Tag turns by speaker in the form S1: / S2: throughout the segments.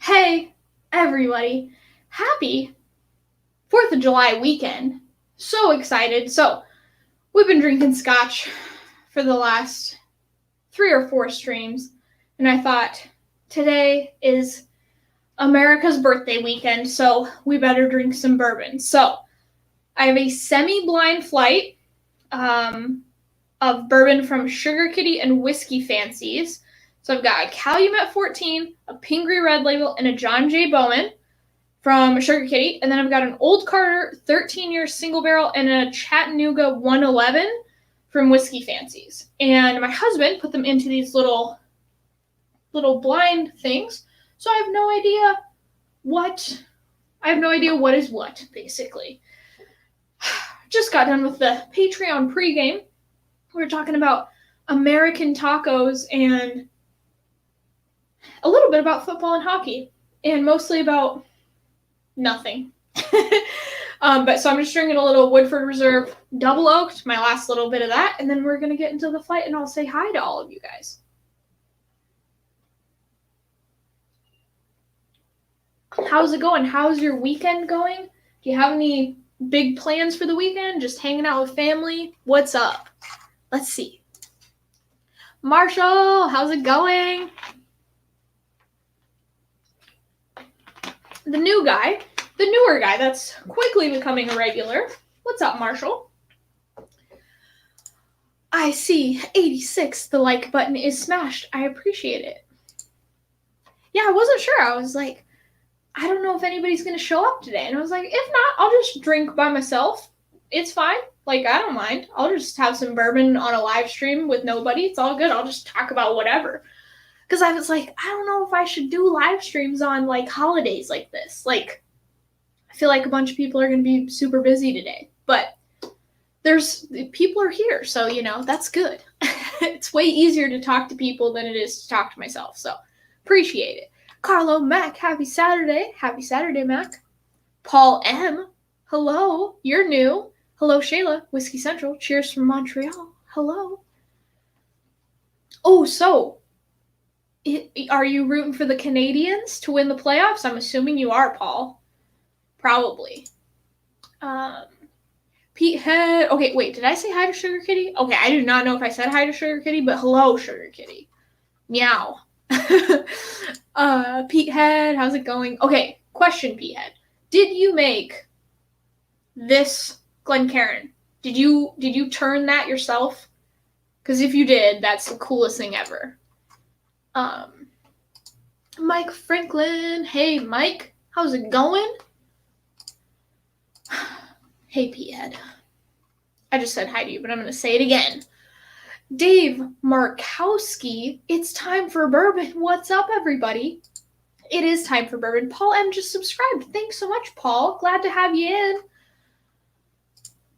S1: Hey, everybody. Happy 4th of July weekend. So excited. So, we've been drinking scotch for the last 3 or 4 streams, and I thought today is America's birthday weekend, so we better drink some bourbon. So, I have a semi-blind flight of bourbon from Sugar Kitty and Whisky Fancies. So I've got a Calumet 14, a Pingree Red Label, and a John J. Bowman from Sugar Kitty. And then I've got an Old Carter 13-year single barrel and a Chattanooga 111 from Whisky Fancies. And my husband put them into these little blind things. So I have no idea what is what, basically. Just got done with the Patreon pregame. We were talking about American tacos and a little bit about football and hockey, and mostly about nothing. But so I'm just drinking a little Woodford Reserve Double Oaked, my last little bit of that, and then we're going to get into the flight, and I'll say hi to all of you guys. How's it going? How's your weekend going? Do you have any big plans for the weekend? Just hanging out with family? What's up? Let's see. Marshall, how's it going? The newer guy that's quickly becoming a regular. What's up, Marshall? I see 86, the like button is smashed. I appreciate it. Yeah, I wasn't sure. I was like, I don't know if anybody's going to show up today. And I was like, if not, I'll just drink by myself. It's fine. Like, I don't mind. I'll just have some bourbon on a live stream with nobody. It's all good. I'll just talk about whatever. Because I was like, I don't know if I should do live streams on, like, holidays like this. Like, I feel like a bunch of people are going to be super busy today. But people are here, so, that's good. It's way easier to talk to people than it is to talk to myself. So, appreciate it. Carlo Mac, happy Saturday. Happy Saturday, Mac. Paul M, hello. You're new. Hello, Shayla. Whiskey Central. Cheers from Montreal. Hello. Oh, so, are you rooting for the Canadians to win the playoffs? I'm assuming you are, Paul. Probably. Pete Head. Okay, wait. Did I say hi to Sugar Kitty? Okay, I do not know if I said hi to Sugar Kitty, but hello, Sugar Kitty. Meow. Pete Head, how's it going? Okay, question, Pete Head. Did you make this Glencairn? Did you turn that yourself? Because if you did, that's the coolest thing ever. Mike Franklin. Hey, Mike. How's it going? Hey, Pete Head. I just said hi to you, but I'm going to say it again. Dave Markowski, it's time for bourbon. What's up, everybody? It is time for bourbon. Paul M just subscribed. Thanks so much, Paul. Glad to have you in.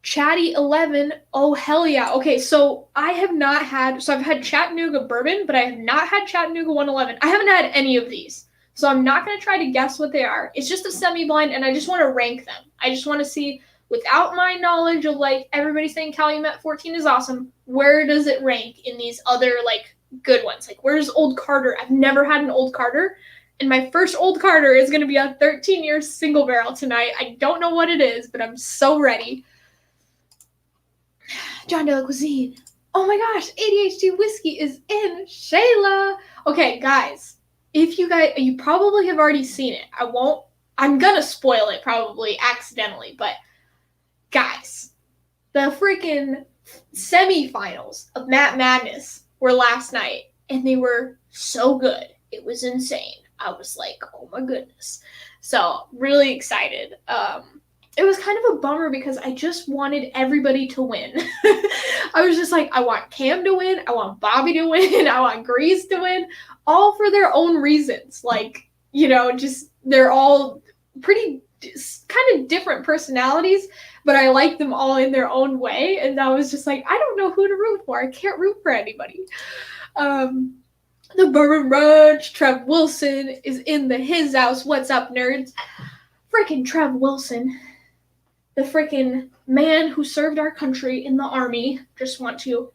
S1: Chatty11. Oh, hell yeah. Okay, so I've had Chattanooga bourbon, but I have not had Chattanooga 111. I haven't had any of these. So I'm not going to try to guess what they are. It's just a semi-blind, and I just want to rank them. I just want to see, without my knowledge of, like, everybody saying Calumet 14 is awesome, where does it rank in these other, like, good ones? Like, where's Old Carter? I've never had an Old Carter, and my first Old Carter is going to be a 13-year single barrel tonight. I don't know what it is, but I'm so ready. John de la Cuisine. Oh my gosh, ADHD Whiskey is in. Shayla. Okay, guys, you probably have already seen it. I'm going to spoil it probably accidentally, but guys, the freaking semifinals of Matt Madness were last night, and they were so good. It was insane. I was like, oh my goodness. So, really excited. It was kind of a bummer because I just wanted everybody to win. I was just like, I want Cam to win. I want Bobby to win. I want Grease to win. All for their own reasons. Like, just they're all pretty kind of different personalities, but I like them all in their own way. And I was just like, I don't know who to root for. I can't root for anybody. The Bourbon Rush, Trev Wilson is in his house. What's up, nerds? Freaking Trev Wilson. The freaking man who served our country in the army. Just want to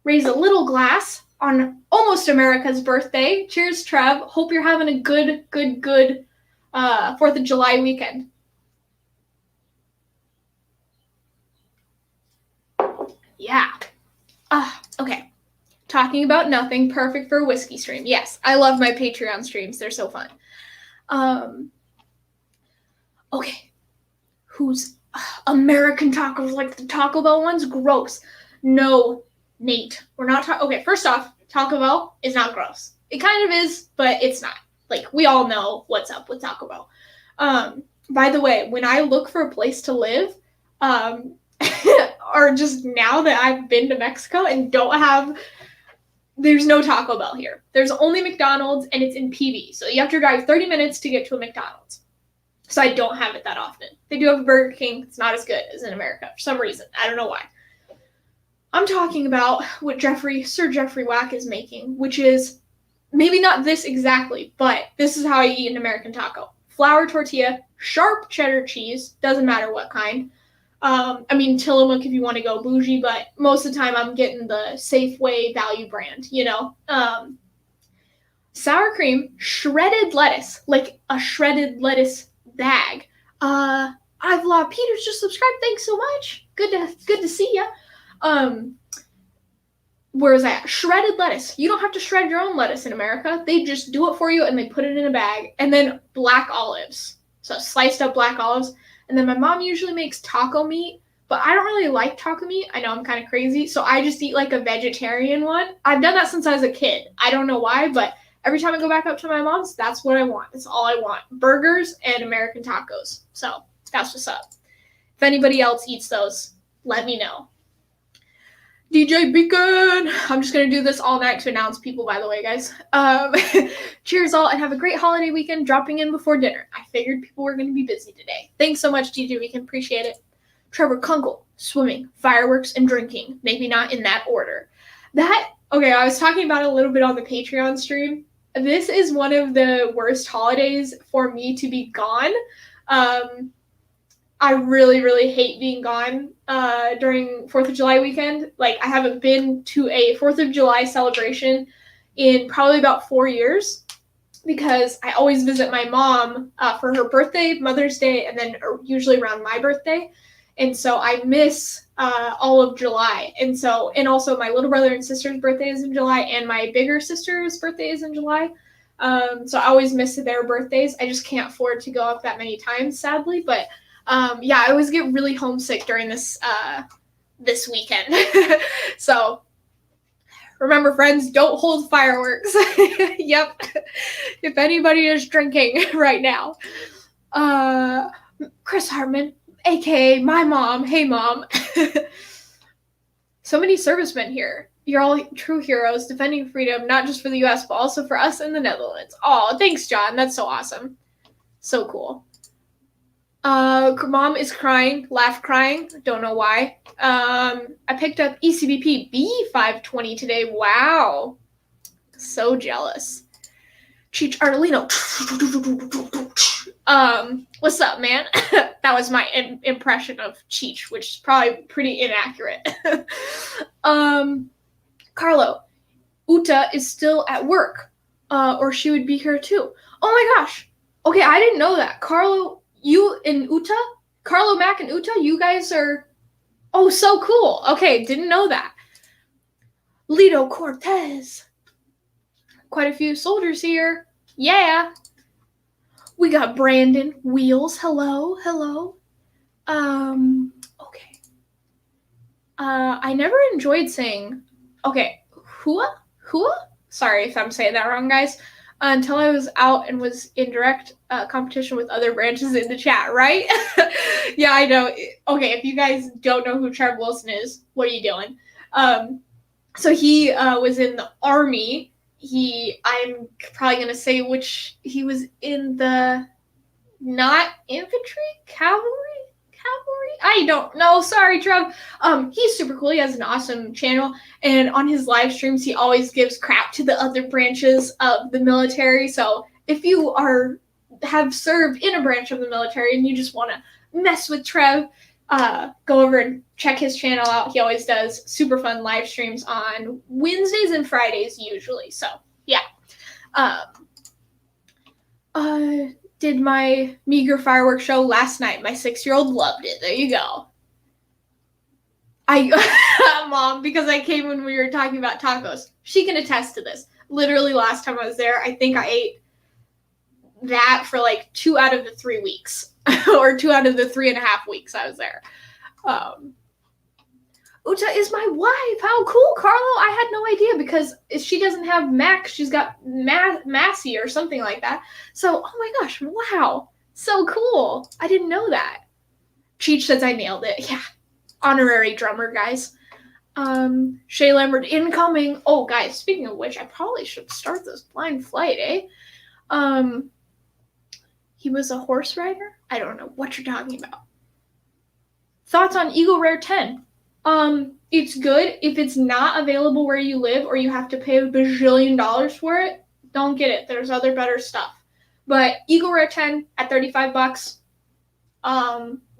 S1: raise a little glass on almost America's birthday. Cheers, Trev. Hope you're having a good 4th of July weekend. Yeah. Okay. Talking about nothing, perfect for a whiskey stream. Yes, I love my Patreon streams. They're so fun. Okay. Who's American tacos like the Taco Bell ones? Gross. No, Nate. We're not talking. Okay, first off, Taco Bell is not gross. It kind of is, but it's not. Like, we all know what's up with Taco Bell. By the way, when I look for a place to live, or just now that I've been to Mexico and there's no Taco Bell here. There's only McDonald's, and it's in PV. So you have to drive 30 minutes to get to a McDonald's. So I don't have it that often. They do have a Burger King. It's not as good as in America for some reason. I don't know why. I'm talking about what Sir Jeffrey Wack is making, which is maybe not this exactly, but this is how I eat an American taco. Flour tortilla, sharp cheddar cheese, doesn't matter what kind. I mean, Tillamook if you want to go bougie, but most of the time I'm getting the Safeway value brand, you know. Sour cream, shredded lettuce, like a shredded lettuce bag. I've loved Peter's just subscribed. Thanks so much. Good to see ya. Where is that? Shredded lettuce. You don't have to shred your own lettuce in America. They just do it for you and they put it in a bag. And then black olives. So sliced up black olives. And then my mom usually makes taco meat, but I don't really like taco meat. I know I'm kind of crazy, so I just eat like a vegetarian one. I've done that since I was a kid. I don't know why, but every time I go back up to my mom's, that's what I want. That's all I want. Burgers and American tacos. So that's what's up. If anybody else eats those, let me know. DJ Beacon. I'm just going to do this all night to announce people, by the way, guys. Cheers all, and have a great holiday weekend dropping in before dinner. I figured people were going to be busy today. Thanks so much, DJ Beacon. Appreciate it. Trevor Kunkel, swimming, fireworks, and drinking. Maybe not in that order. Okay, I was talking about it a little bit on the Patreon stream. This is one of the worst holidays for me to be gone. I really, really hate being gone during 4th of July weekend. Like, I haven't been to a 4th of July celebration in probably about 4 years because I always visit my mom for her birthday, Mother's Day, and then usually around my birthday. And so I miss all of July. And also my little brother and sister's birthday is in July, and my bigger sister's birthday is in July. So I always miss their birthdays. I just can't afford to go up that many times, sadly, but I always get really homesick during this weekend. So remember, friends, don't hold fireworks. Yep. If anybody is drinking right now. Chris Hartman, aka my mom. Hey, Mom. So many servicemen here. You're all true heroes defending freedom, not just for the U.S., but also for us in the Netherlands. Oh, thanks, John. That's so awesome. So cool. Mom is crying, crying. Don't know why. I picked up ECBP B520 today. Wow. So jealous. Cheech Artolino. What's up, man? That was my impression of Cheech, which is probably pretty inaccurate. Carlo. Uta is still at work. Or she would be here too. Oh my gosh. Okay, I didn't know that. Carlo, you and Uta? Carlo, Mac, and Uta? You guys are... Oh, so cool. Okay, didn't know that. Lido Cortez. Quite a few soldiers here. Yeah. We got Brandon Wheels. Hello. Okay. I never enjoyed saying... Okay, Hua? Sorry if I'm saying that wrong, guys. Until I was out and was in direct competition with other branches in the chat, right? Yeah, I know. Okay, if you guys don't know who Trev Wilson is, what are you doing? So he was in the Army. I'm probably going to say he was in the, not infantry, cavalry? I don't know. Sorry, Trev. He's super cool. He has an awesome channel. And on his live streams, he always gives crap to the other branches of the military. So if you have served in a branch of the military and you just want to mess with Trev, go over and check his channel out. He always does super fun live streams on Wednesdays and Fridays usually. So yeah. Did my meager fireworks show last night. My 6-year-old loved it. There you go. Mom, because I came when we were talking about tacos. She can attest to this. Literally last time I was there, I think I ate that for like 2 out of the 3 weeks. Or 2 out of the 3.5 weeks I was there. Uta is my wife. How cool, Carlo. I had no idea because she doesn't have Max. She's got Massey or something like that. So, oh my gosh, wow. So cool. I didn't know that. Cheech says I nailed it. Yeah. Honorary drummer, guys. Shay Lambert incoming. Oh, guys, speaking of which, I probably should start this blind flight, eh? He was a horse rider? I don't know what you're talking about. Thoughts on Eagle Rare 10? It's good. If it's not available where you live or you have to pay $1 bajillion for it, don't get it. There's other better stuff. But Eagle Rare 10 at $35.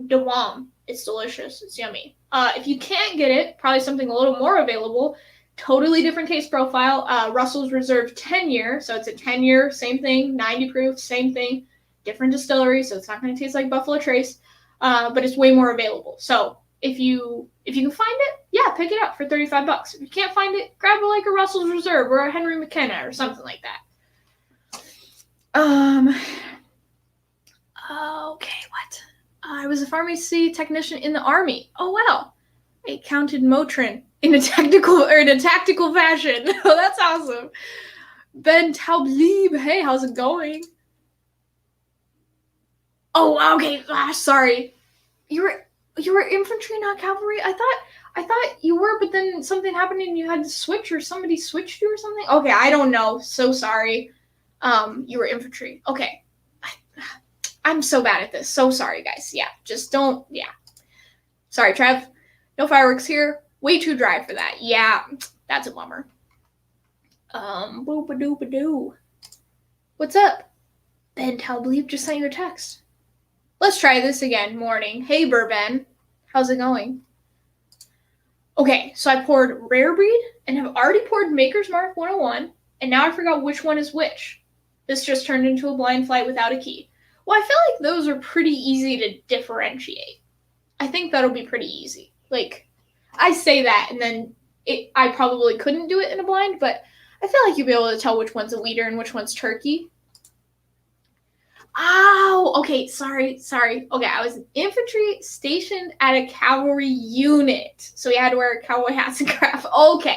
S1: Dram. It's delicious. It's yummy. If you can't get it, probably something a little more available. Totally different taste profile. Russell's Reserve 10-year. So it's a 10-year, same thing. 90 proof, same thing. Different distillery, so it's not going to taste like Buffalo Trace. But it's way more available. So if you can find it, yeah, pick it up for $35. If you can't find it, grab like a Russell's Reserve or a Henry McKenna or something like that. Okay, what? I was a pharmacy technician in the Army. Oh wow. I counted Motrin in a tactical fashion. Oh, that's awesome. Ben Taublieb, hey, how's it going? Oh, okay. Sorry. You were infantry, not cavalry? I thought you were, but then something happened and you had to switch, or somebody switched you or something? Okay, I don't know. So sorry. You were infantry. Okay. I'm so bad at this. So sorry, guys. Yeah, just don't, yeah. Sorry, Trev. No fireworks here. Way too dry for that. Yeah, that's a bummer. Boop-a-doop-a-doo. What's up? Ben Talbleep just sent you a text. Let's try this again. Morning. Hey, Bourbon. How's it going? Okay, so I poured Rare Breed and have already poured Maker's Mark 101, and now I forgot which one is which. This just turned into a blind flight without a key. Well, I feel like those are pretty easy to differentiate. I think that'll be pretty easy. Like, I say that, and then I probably couldn't do it in a blind, but I feel like you'll be able to tell which one's a wheater and which one's turkey. Oh, okay, sorry. Okay, I was infantry stationed at a cavalry unit, so he had to wear cowboy hats and crap. Okay.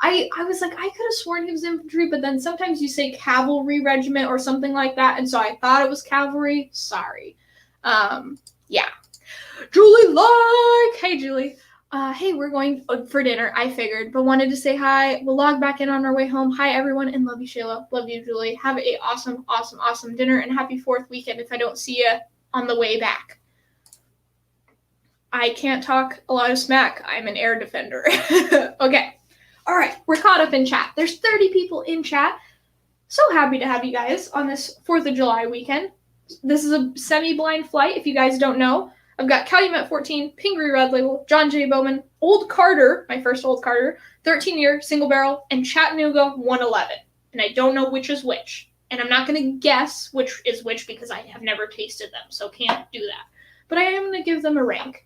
S1: I was like, I could have sworn he was infantry, but then sometimes you say cavalry regiment or something like that, and so I thought it was cavalry. Sorry. Yeah. Julie like! Hey, Julie. Hey, we're going for dinner, I figured, but wanted to say hi. We'll log back in on our way home. Hi, everyone, and love you, Shayla. Love you, Julie. Have a awesome dinner, and happy 4th weekend if I don't see you on the way back. I can't talk a lot of smack. I'm an air defender. Okay. All right, we're caught up in chat. There's 30 people in chat. So happy to have you guys on this 4th of July weekend. This is a semi-blind flight, if you guys don't know. I've got Calumet 14, Pingree Red Label, John J. Bowman, Old Carter, my first Old Carter, 13-year, single barrel, and Chattanooga 111. And I don't know which is which. And I'm not going to guess which is which because I have never tasted them, so can't do that. But I am going to give them a rank.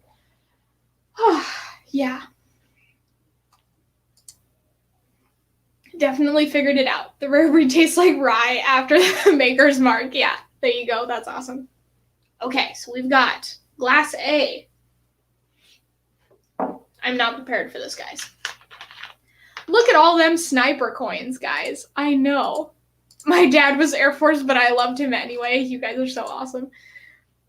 S1: Yeah. Definitely figured it out. The Rare Breed tastes like rye after the Maker's Mark. Yeah, there you go. That's awesome. Okay, so we've got Glass A. I'm not prepared for this, guys. Look at all them sniper coins, guys. I know. My dad was Air Force, but I loved him anyway. You guys are so awesome.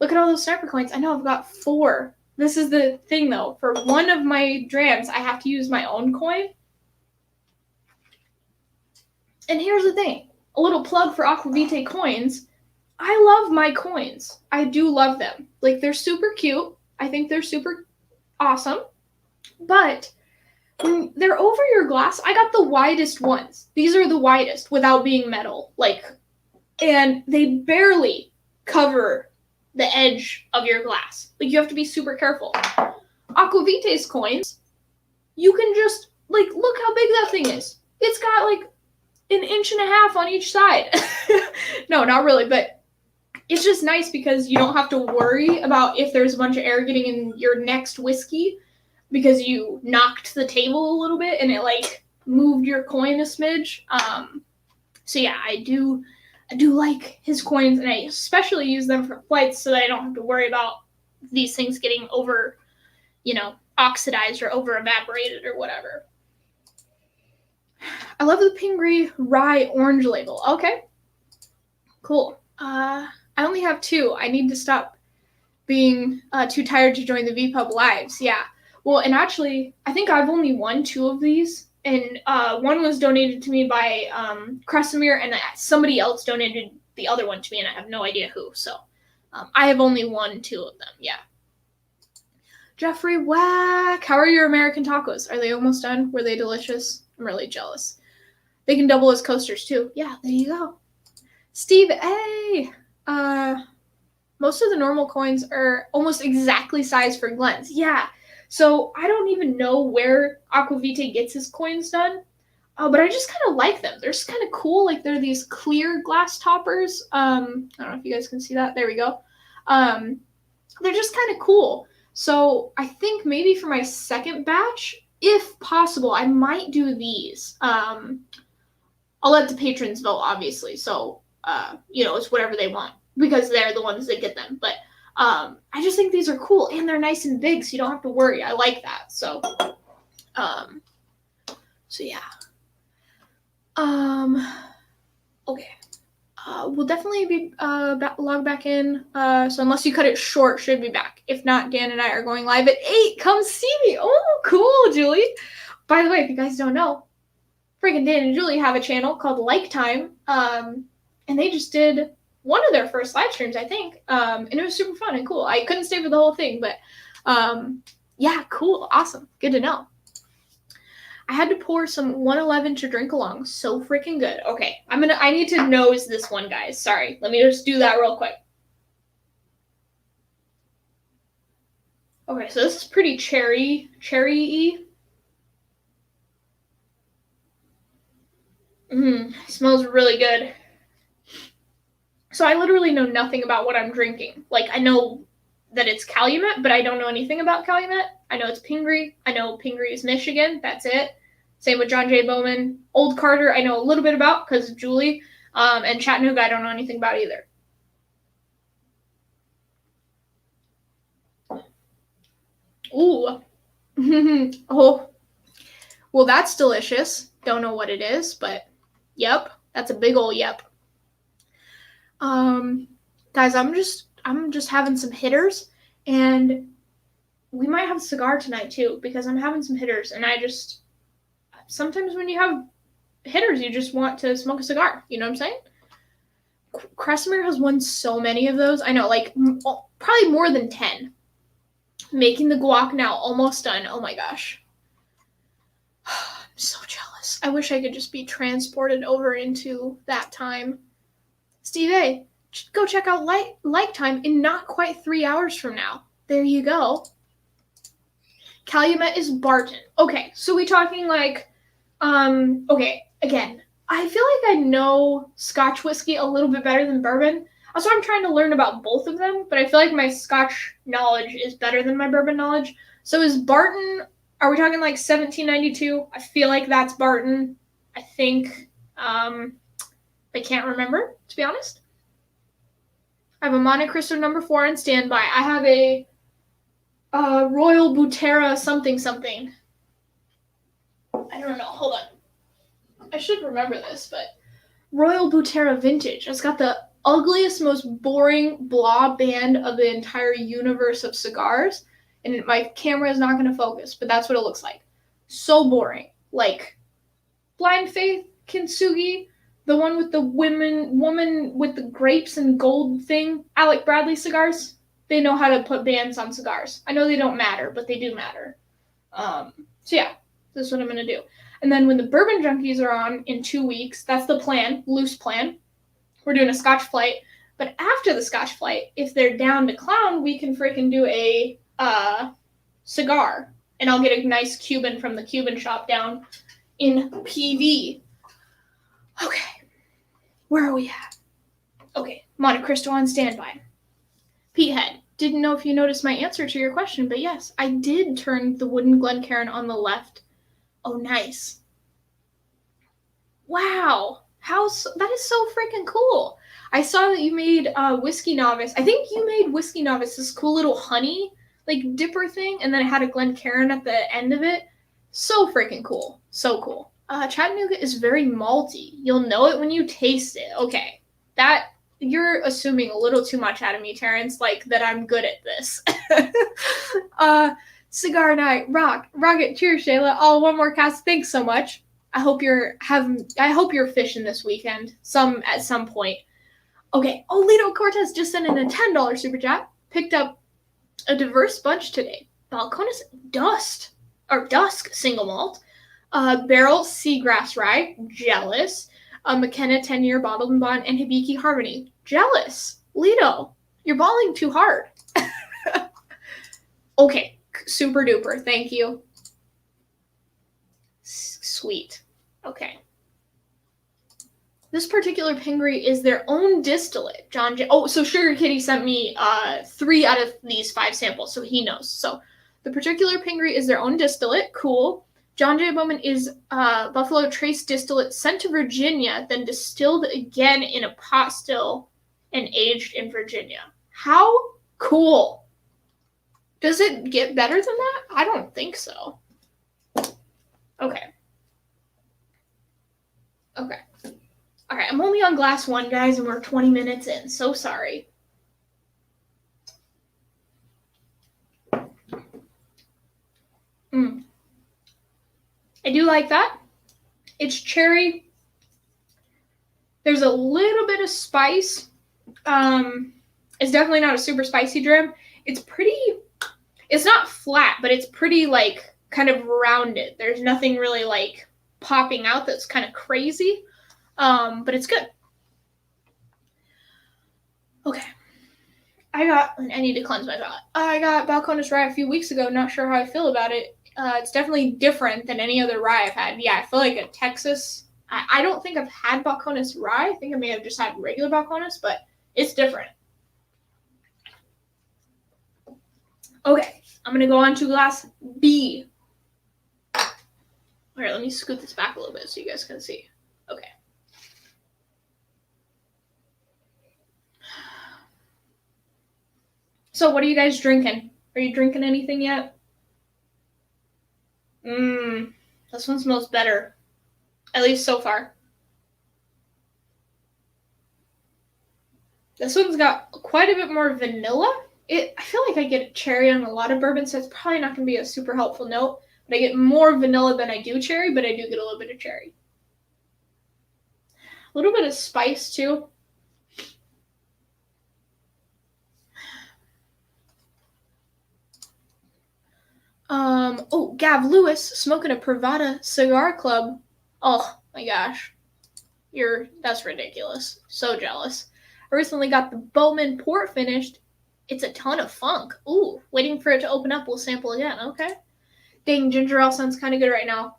S1: Look at all those sniper coins. I know I've got 4. This is the thing, though. For one of my drams, I have to use my own coin. And here's the thing, a little plug for Aquavite coins. I love my coins. I do love them. Like, they're super cute. I think they're super awesome. But when they're over your glass, I got the widest ones. These are the widest without being metal. Like, and they barely cover the edge of your glass. Like, you have to be super careful. Aquavita's coins, you can just, like, look how big that thing is. It's got, like, 1.5 inches on each side. No, not really, but it's just nice because you don't have to worry about if there's a bunch of air getting in your next whiskey because you knocked the table a little bit and it, like, moved your coin a smidge. So yeah, I do like his coins, and I especially use them for flights so that I don't have to worry about these things getting over, oxidized or over evaporated or whatever. I love the Pingree rye orange label. Okay, cool. I only have 2. I need to stop being too tired to join the VPub lives. Yeah. Well, and actually, I think I've only won 2 of these, and one was donated to me by Kresimir, and somebody else donated the other one to me, and I have no idea who. So I have only won 2 of them. Yeah. Jeffrey Whack, how are your American tacos? Are they almost done? Were they delicious? I'm really jealous. They can double as coasters too. Yeah, there you go. Steve A. Most of the normal coins are almost exactly sized for Glenn's. Yeah. So I don't even know where Aquavita gets his coins done. But I just kind of like them. They're just kind of cool. Like, they're these clear glass toppers. I don't know if you guys can see that. There we go. They're just kind of cool. So I think maybe for my second batch, if possible, I might do these. I'll let the patrons vote, obviously. So, it's whatever they want because they're the ones that get them. But I just think these are cool, and they're nice and big, so you don't have to worry. I like that. So yeah. Okay. We'll definitely be log back in. So unless you cut it short, should be back. If not, Dan and I are going live at 8. Come see me. Oh, cool, Julie. By the way, if you guys don't know, freaking Dan and Julie have a channel called Like Time. And they just did one of their first live streams, I think. And it was super fun and cool. I couldn't stay for the whole thing, but yeah, cool, awesome, good to know. I had to pour some 111 to drink along. So freaking good. Okay, I need to nose this one, guys. Sorry, let me just do that real quick. Okay, so this is pretty cherry-y. Smells really good. So I literally know nothing about what I'm drinking. Like, I know that it's Calumet, but I don't know anything about Calumet. I know it's Pingree. I know Pingree is Michigan. That's it. Same with John J. Bowman. Old Carter, I know a little bit about because of Julie. And Chattanooga, I don't know anything about either. Ooh. Oh. Well, that's delicious. Don't know what it is, but yep. That's a big old yep. Guys, I'm just having some hitters, and we might have a cigar tonight too, because I'm having some hitters, and sometimes when you have hitters, you just want to smoke a cigar. You know what I'm saying? Kresimir has won so many of those. I know, like, probably more than 10. Making the guac now, almost done. Oh my gosh. I'm so jealous. I wish I could just be transported over into that time. Steve A., go check out Like Time in not quite 3 hours from now. There you go. Calumet is Barton. Okay, so we talking like, okay, again, I feel like I know Scotch whiskey a little bit better than bourbon. Also, I'm trying to learn about both of them, but I feel like my Scotch knowledge is better than my bourbon knowledge. So is Barton, are we talking like 1792? I feel like that's Barton. I think, I can't remember, to be honest. I have a Monte Cristo number 4 on standby. I have a Royal Butera something. I don't know. Hold on. I should remember this, but Royal Butera Vintage. It's got the ugliest, most boring blah band of the entire universe of cigars. And my camera is not going to focus, but that's what it looks like. So boring. Like Blind Faith, Kintsugi, the one with the woman with the grapes and gold thing, Alec Bradley cigars. They know how to put bands on cigars. I know they don't matter, but they do matter. So yeah, this is what I'm going to do. And then when the Bourbon Junkies are on in 2 weeks, that's the plan, loose plan. We're doing a Scotch flight. But after the Scotch flight, if they're down to clown, we can freaking do a cigar. And I'll get a nice Cuban from the Cuban shop down in PV. Okay. Where are we at? Okay. Monte Cristo on standby. Peathead. Didn't know if you noticed my answer to your question, but yes, I did turn the wooden Glencairn on the left. Oh, nice. Wow. That is so freaking cool. I saw that you made Whiskey Novice. I think you made Whiskey Novice this cool little honey like dipper thing, and then it had a Glencairn at the end of it. So freaking cool. So cool. Chattanooga is very malty. You'll know it when you taste it. Okay. That you're assuming a little too much out of me, Terrence, like that I'm good at this. Cigar night, rocket, cheers, Shayla. Oh, one more cast. Thanks so much. I hope you're fishing this weekend, at some point. Okay. Oh, Lito Cortez just sent in a $10 super chat. Picked up a diverse bunch today. Balcones Dusk single malt. Barrel Seagrass Rye. Jealous. McKenna 10-year bottled and bond, and Hibiki Harmony. Jealous. Lito, you're balling too hard. Okay. Super duper. Thank you. Sweet. Okay. This particular Pingree is their own distillate. John J. Oh, so Sugar Kitty sent me 3 out of these 5 samples, so he knows. So the particular Pingree is their own distillate. Cool. John J. Bowman is Buffalo Trace distillate sent to Virginia, then distilled again in a pot still and aged in Virginia. How cool. Does it get better than that? I don't think so. Okay. Okay. All right, I'm only on glass 1, guys, and we're 20 minutes in. So sorry. I do like that. It's cherry. There's a little bit of spice. It's definitely not a super spicy dram. It's not flat, but it's pretty, like, kind of rounded. There's nothing really, like, popping out that's kind of crazy. But it's good. Okay. I need to cleanse my palate. I got Balcones Rye a few weeks ago. Not sure how I feel about it. It's definitely different than any other rye I've had. Yeah, I feel like a Texas. I don't think I've had Balcones Rye. I think I may have just had regular Balcones, but it's different. Okay, I'm going to go on to glass B. All right, let me scoot this back a little bit so you guys can see. Okay. So what are you guys drinking? Are you drinking anything yet? This one smells better. At least so far. This one's got quite a bit more vanilla. I feel like I get cherry on a lot of bourbon, so it's probably not going to be a super helpful note. But I get more vanilla than I do cherry, but I do get a little bit of cherry. A little bit of spice, too. Gav Lewis smoking a Privada Cigar Club. Oh my gosh. That's ridiculous. So jealous. I recently got the Bowman port finished. It's a ton of funk. Ooh, waiting for it to open up. We'll sample again. Okay. Dang, ginger ale sounds kind of good right now.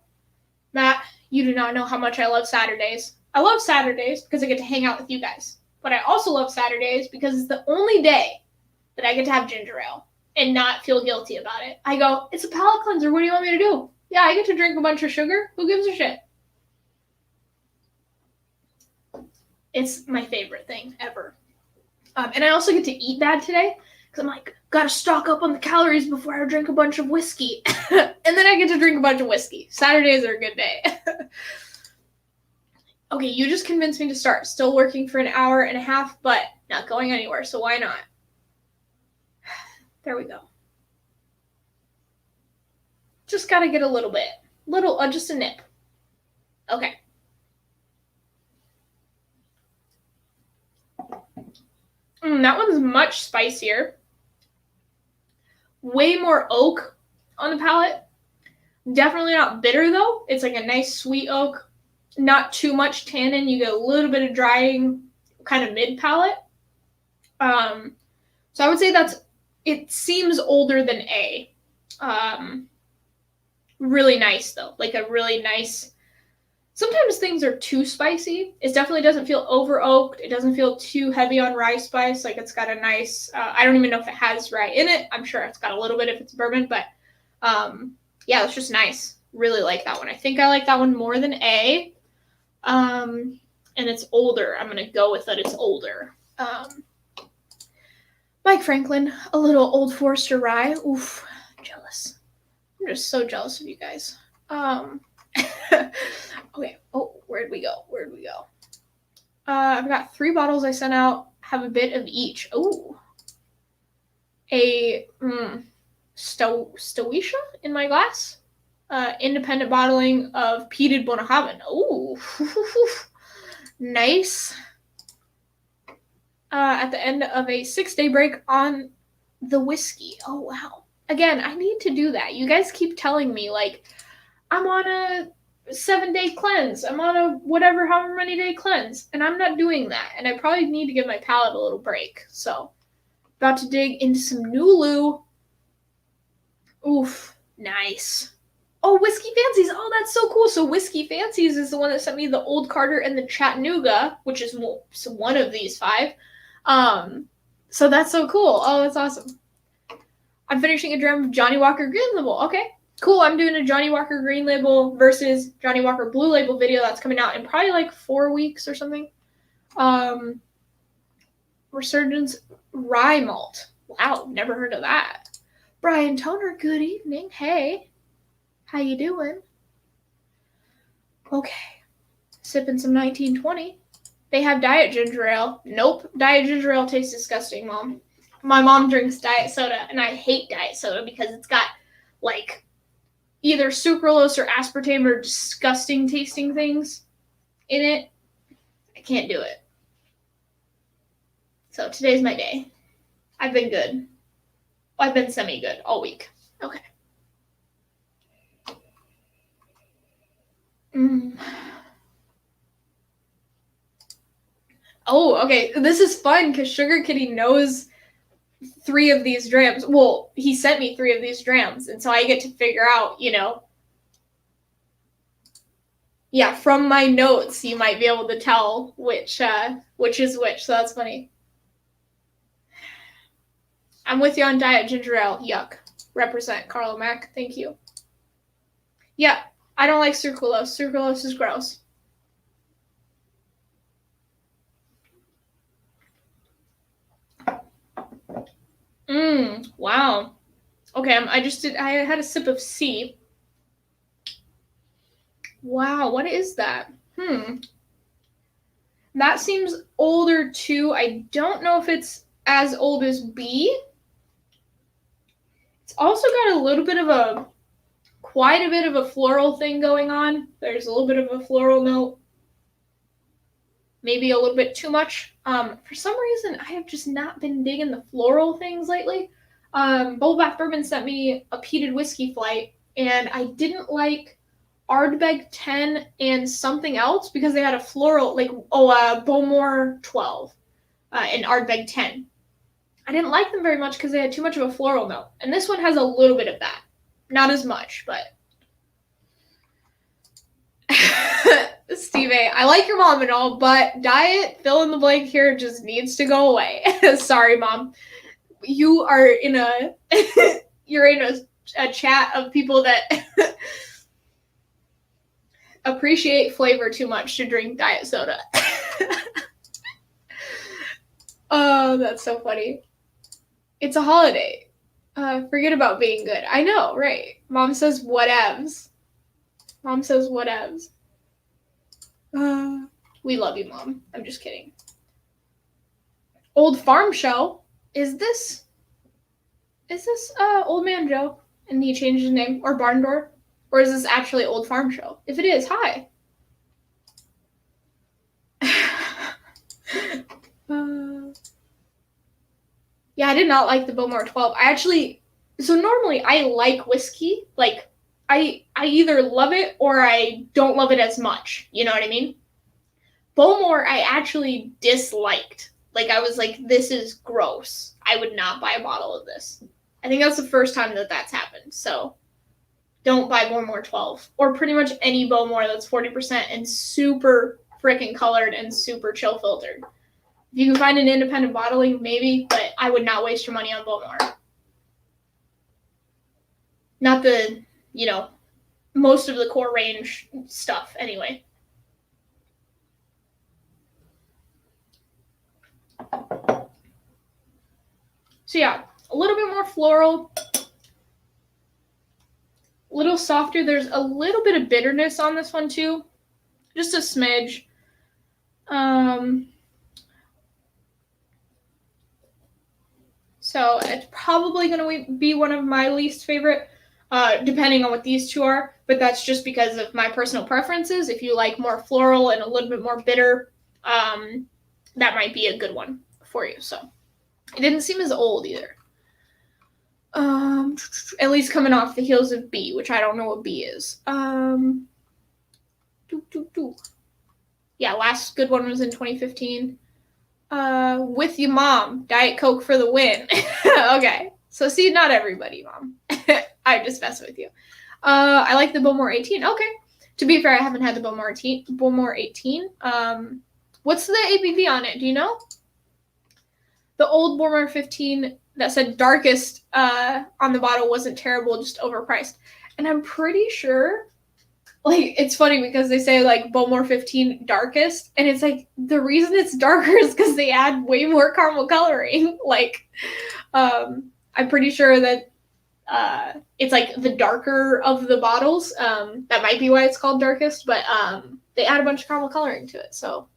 S1: Matt, you do not know how much I love Saturdays. I love Saturdays because I get to hang out with you guys. But I also love Saturdays because it's the only day that I get to have ginger ale and not feel guilty about it. I go, it's a palate cleanser. What do you want me to do? Yeah, I get to drink a bunch of sugar. Who gives a shit? It's my favorite thing ever. And I also get to eat bad today because I'm like, gotta stock up on the calories before I drink a bunch of whiskey. And then I get to drink a bunch of whiskey. Saturdays are a good day. Okay, you just convinced me to start. Still working for an hour and a half, but not going anywhere, so why not? There we go. Just gotta get a little bit. Just a nip. Okay. That one's much spicier. Way more oak on the palate. Definitely not bitter, though. It's like a nice sweet oak. Not too much tannin. You get a little bit of drying kind of mid-palate. So I would say it seems older than A. Really nice though, like a really nice. Sometimes things are too spicy. It definitely doesn't feel over oaked. It doesn't feel too heavy on rye spice. Like it's got a nice. I don't even know if it has rye in it. I'm sure it's got a little bit if it's bourbon, but yeah, it's just nice. Really like that one. I think I like that one more than A. And it's older. I'm gonna go with that. It's older. Mike Franklin, a little Old Forester rye. Oof, jealous. I'm just so jealous of you guys. Okay. Oh, where'd we go? I've got 3 bottles I sent out. Have a bit of each. Ooh. A Stoisha in my glass. Independent bottling of peated Bonahaven. Ooh. Nice. At the end of a 6-day break on the whiskey. Oh, wow. Again, I need to do that. You guys keep telling me, like, I'm on a 7-day cleanse. I'm on a whatever, however many day cleanse. And I'm not doing that. And I probably need to give my palate a little break. So, about to dig into some Nulu. Oof. Nice. Oh, Whiskey Fancies. Oh, that's so cool. So Whiskey Fancies is the one that sent me the Old Carter and the Chattanooga, which is one of these 5. So that's so cool. Oh, that's awesome. I'm finishing a dram of Johnny Walker Green Label. Okay, cool. I'm doing a Johnny Walker Green Label versus Johnny Walker Blue Label video that's coming out in probably like 4 weeks or something. Resurgence Rye Malt. Wow, never heard of that. Brian Toner, good evening. Hey, how you doing? Okay, sipping some 1920. They have diet ginger ale. Nope, diet ginger ale tastes disgusting, Mom. My mom drinks diet soda, and I hate diet soda because it's got, like, either sucralose or aspartame or disgusting tasting things in it. I can't do it. So today's my day. I've been good. I've been semi-good all week. Okay. Oh, okay. This is fun because Sugar Kitty knows 3 of these drams. Well, he sent me 3 of these drams, and so I get to figure out, yeah, from my notes, you might be able to tell which is which. So that's funny. I'm with you on diet ginger ale. Yuck. Represent Carlo Mac. Thank you. Yeah, I don't like sucralose. Sucralose is gross. Wow. Okay, I had a sip of C. Wow, what is that? That seems older too. I don't know if it's as old as B. It's also got quite a bit of a floral thing going on. There's a little bit of a floral note. Maybe a little bit too much. For some reason, I have just not been digging the floral things lately. Bullbath Bourbon sent me a peated whiskey flight, and I didn't like Ardbeg 10 and something else because they had a floral, Bowmore 12 and Ardbeg 10. I didn't like them very much because they had too much of a floral note. And this one has a little bit of that. Not as much, but... Steve A, I like your mom and all, but diet, fill in the blank here, just needs to go away. Sorry, Mom. You are in you're in a chat of people that appreciate flavor too much to drink diet soda. Oh, that's so funny. It's a holiday. Forget about being good. I know, right? Mom says whatevs. We love you, Mom. I'm just kidding. Old Farm Show. Is this Old Man Joe? And he changed his name? Or Barn Door? Or is this actually Old Farm Show? If it is, hi. Yeah, I did not like the Bowmore 12. So normally I like whiskey. Like, I either love it or I don't love it as much. You know what I mean? Bowmore I actually disliked. Like, I was like, this is gross. I would not buy a bottle of this. I think that's the first time that that's happened. So don't buy Bowmore 12 or pretty much any Bowmore that's 40% and super freaking colored and super chill filtered. If you can find an independent bottling, maybe, but I would not waste your money on Bowmore. Not the, most of the core range stuff anyway. So yeah, a little bit more floral, a little softer. There's a little bit of bitterness on this one too, just a smidge. So it's probably going to be one of my least favorite, depending on what these two are, but that's just because of my personal preferences. If you like more floral and a little bit more bitter, that might be a good one for you. So it didn't seem as old either. At least coming off the heels of B, which I don't know what B is. Yeah, last good one was in 2015. With your mom, Diet Coke for the win. Okay, so see, not everybody, Mom. I just mess with you. I like the Bowmore 18. Okay, to be fair, I haven't had the Bowmore 18. What's the ABV on it? Do you know? The old Bowmore 15 that said darkest on the bottle wasn't terrible, just overpriced. And I'm pretty sure, like, it's funny because they say, like, Bowmore 15 darkest, and it's like, the reason it's darker is because they add way more caramel coloring. Like, I'm pretty sure that it's, like, the darker of the bottles. That might be why it's called darkest, but they add a bunch of caramel coloring to it, so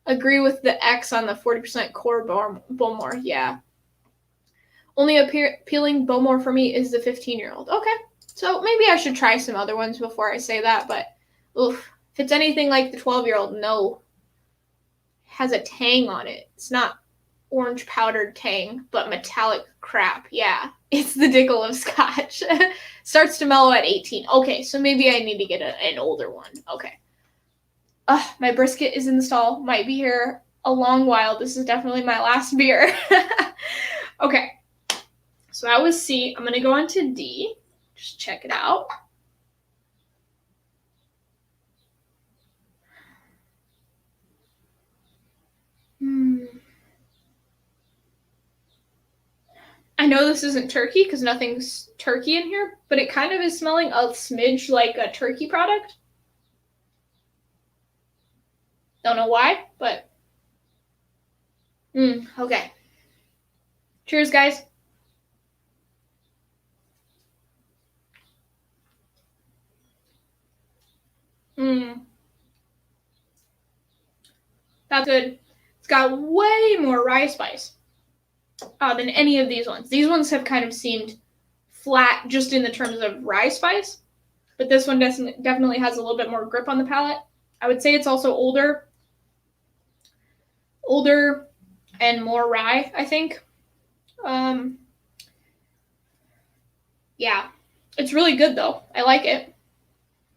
S1: agree with the X on the 40% core Bowmore, yeah. Only appealing Bowmore for me is the 15-year-old. Okay, so maybe I should try some other ones before I say that, but oof, if it's anything like the 12-year-old, no. It has a tang on it. It's not orange powdered tang, but metallic crap. Yeah, it's the Dickel of Scotch. Starts to mellow at 18. Okay, so maybe I need to get an older one. Okay. My brisket is in the stall. Might be here a long while. This is definitely my last beer. Okay. So that was C. I'm going to go on to D. Just check it out. I know this isn't turkey because nothing's turkey in here, but it kind of is smelling a smidge like a turkey product. Don't know why, but okay. Cheers, guys. That's good. It's got way more rye spice than any of these ones. These ones have kind of seemed flat just in the terms of rye spice, but this one definitely has a little bit more grip on the palate. I would say it's also older and more rye, I think. Yeah, it's really good though. I like it.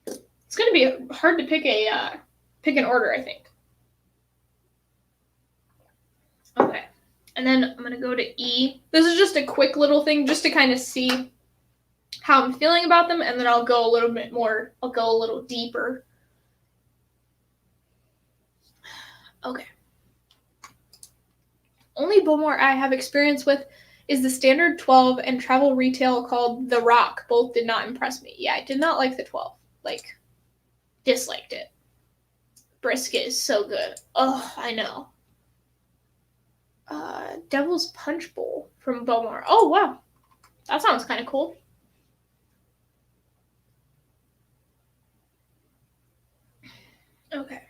S1: It's gonna be hard to pick an order, I think. Okay, and then I'm gonna go to E. This is just a quick little thing just to kind of see how I'm feeling about them, and then I'll go a little bit more. I'll go a little deeper. Okay. Only Bowmore I have experience with is the standard 12 and travel retail called The Rock. Both did not impress me. Yeah, I did not like the 12. Like, disliked it. Brisket is so good. Oh, I know. Devil's Punch Bowl from Bowmore. Oh, wow. That sounds kind of cool. Okay.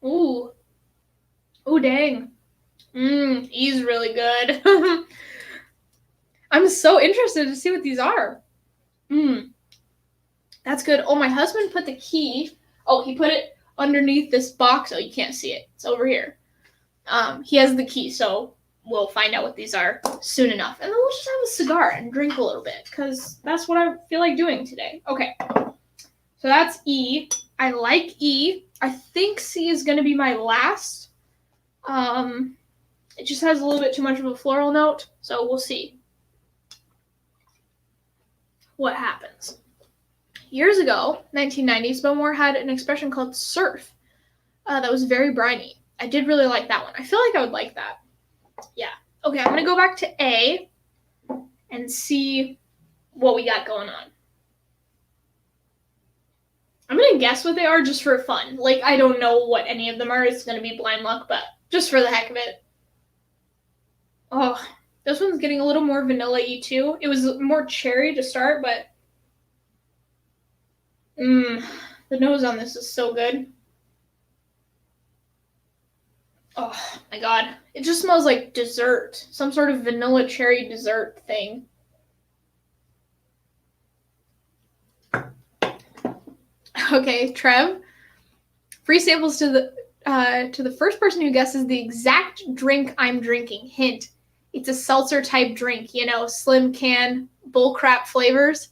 S1: Ooh. Ooh, dang. He's really good. I'm so interested to see what these are. That's good. Oh, my husband put the key. Oh, he put it underneath this box. Oh, you can't see it. It's over here. He has the key, so we'll find out what these are soon enough. And then we'll just have a cigar and drink a little bit, because that's what I feel like doing today. Okay, so that's E. I like E. I think C is going to be my last. It just has a little bit too much of a floral note, so we'll see what happens. Years ago, 1990s, Bowman had an expression called surf that was very briny. I did really like that one. I feel like I would like that. Yeah. Okay, I'm going to go back to A and see what we got going on. I'm going to guess what they are just for fun. Like, I don't know what any of them are. It's going to be blind luck, but just for the heck of it. Oh, this one's getting a little more vanilla-y too. It was more cherry to start, but the nose on this is so good. Oh my god. It just smells like dessert. Some sort of vanilla cherry dessert thing. Okay, Trev. Free samples to the first person who guesses the exact drink I'm drinking. Hint, it's a seltzer type drink, you know, slim can, bullcrap flavors.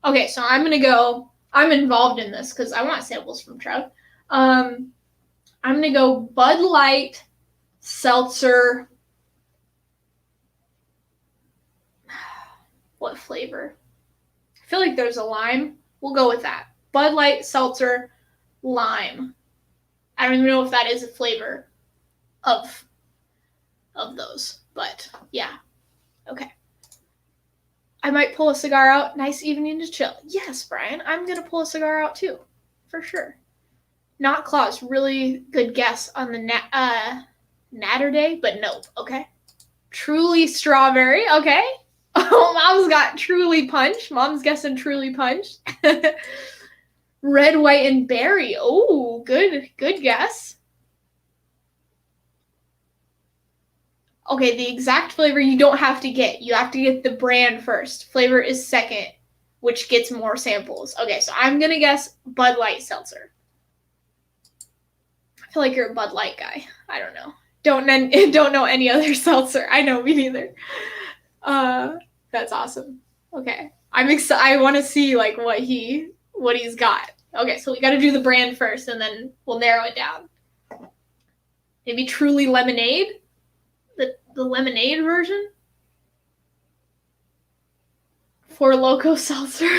S1: Okay, so I'm gonna go. I'm involved in this because I want samples from Trev. I'm gonna go Bud Light, seltzer. What flavor? I feel like there's a lime. We'll go with that. Bud Light, seltzer, lime. I don't even know if that is a flavor of those, but yeah. Okay. I might pull a cigar out. Nice evening to chill. Yes, Brian, I'm going to pull a cigar out too, for sure. Not Claus, really good guess on the Natter Day, but nope, okay. Truly strawberry, okay. Oh, Mom's got Truly Punch. Mom's guessing Truly Punch. Red, white, and berry. Oh, good guess. Okay, the exact flavor you don't have to get. You have to get the brand first. Flavor is second, which gets more samples. Okay, so I'm going to guess Bud Light Seltzer. I feel like you're a Bud Light guy. I don't know. Don't know any other seltzer. I know, me neither. That's awesome. Okay. I'm excited. I want to see like what he's got. Okay, so we got to do the brand first and then we'll narrow it down. Maybe Truly Lemonade? The lemonade version? Four Loko Seltzer.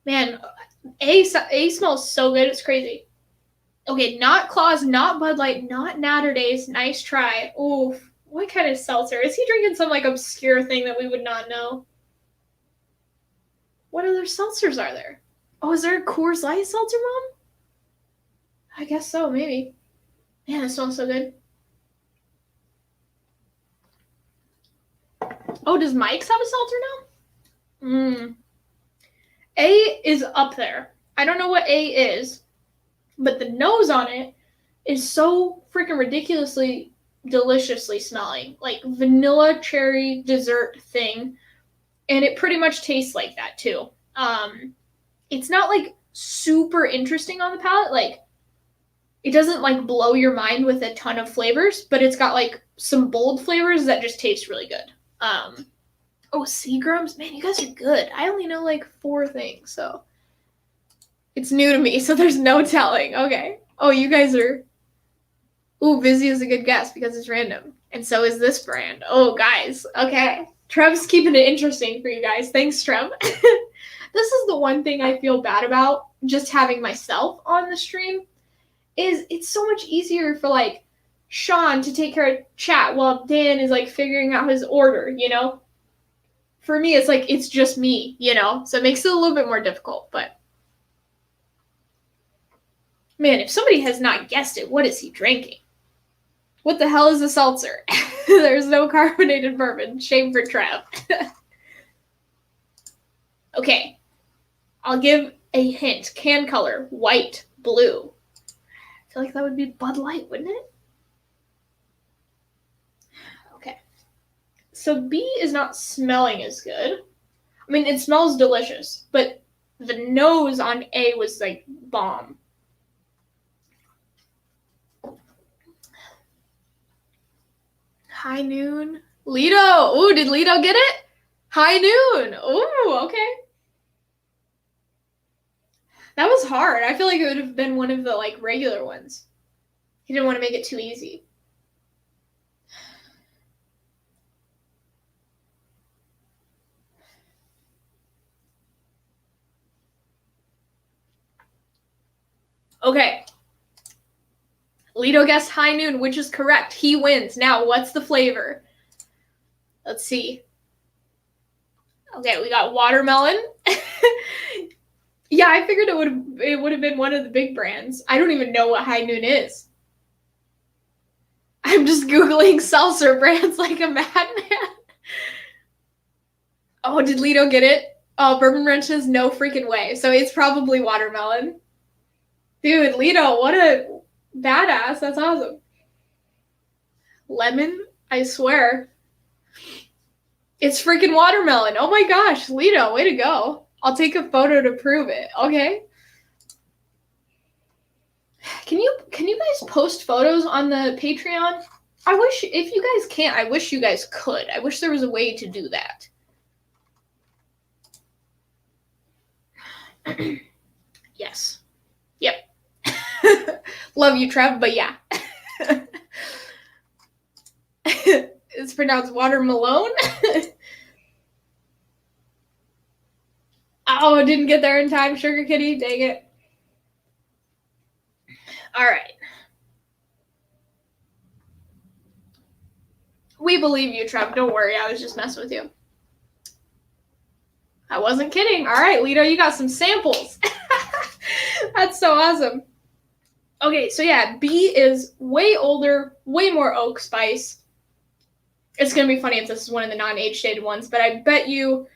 S1: Man, A smells so good. It's crazy. Okay, not Claus, not Bud Light, not Natter Days. Nice try. Oof. What kind of seltzer? Is he drinking some like obscure thing that we would not know? What other seltzers are there? Oh, is there a Coors Light seltzer, Mom? I guess so, maybe. Man, it smells so good. Oh, does Mike's have a seltzer now? A is up there. I don't know what A is, but the nose on it is so freaking ridiculously deliciously smelling. Like vanilla cherry dessert thing. And it pretty much tastes like that too. It's not like super interesting on the palate. Like it doesn't like blow your mind with a ton of flavors, but it's got like some bold flavors that just taste really good. Oh, Seagrams? Man, you guys are good. I only know like 4 things, so it's new to me, so there's no telling. Okay. Oh, you guys are... Ooh, Vizzy is a good guess because it's random. And so is this brand. Oh, guys. Okay. Trev's keeping it interesting for you guys. Thanks, Trev. This is the one thing I feel bad about just having myself on the stream is it's so much easier for like Sean to take care of chat while Dan is like figuring out his order, you know? For me, it's like, it's just me, you know? So it makes it a little bit more difficult, but man, if somebody has not guessed it, what is he drinking? What the hell is a seltzer? There's no carbonated bourbon. Shame for Trev. Okay. I'll give a hint. Can color, white, blue. I feel like that would be Bud Light, wouldn't it? Okay. So B is not smelling as good. I mean, it smells delicious, but the nose on A was like bomb. High Noon. Lido. Ooh, did Lido get it? High Noon. Ooh, okay. That was hard. I feel like it would have been one of the like regular ones. He didn't want to make it too easy. Okay. Lido guessed High Noon, which is correct. He wins. Now, what's the flavor? Let's see. Okay, we got watermelon. Yeah, I figured it would have been one of the big brands. I don't even know what High Noon is. I'm just Googling seltzer brands like a madman. Oh, did Lido get it? Oh, Bourbon Wrenches, no freaking way. So it's probably watermelon. Dude, Lido, what a badass. That's awesome. Lemon, I swear. It's freaking watermelon. Oh my gosh, Lido, way to go. I'll take a photo to prove it. Okay. Can you guys post photos on the Patreon? I wish, if you guys can't, I wish you guys could. I wish there was a way to do that. Yes. Yep. Love you, Trev, but yeah. It's pronounced watermelon. Oh, didn't get there in time, Sugar Kitty. Dang it. All right. We believe you, Trev. Don't worry. I was just messing with you. I wasn't kidding. All right, Lido, you got some samples. That's so awesome. Okay, so yeah, B is way older, way more oak spice. It's going to be funny if this is one of the non-age dated ones, but I bet you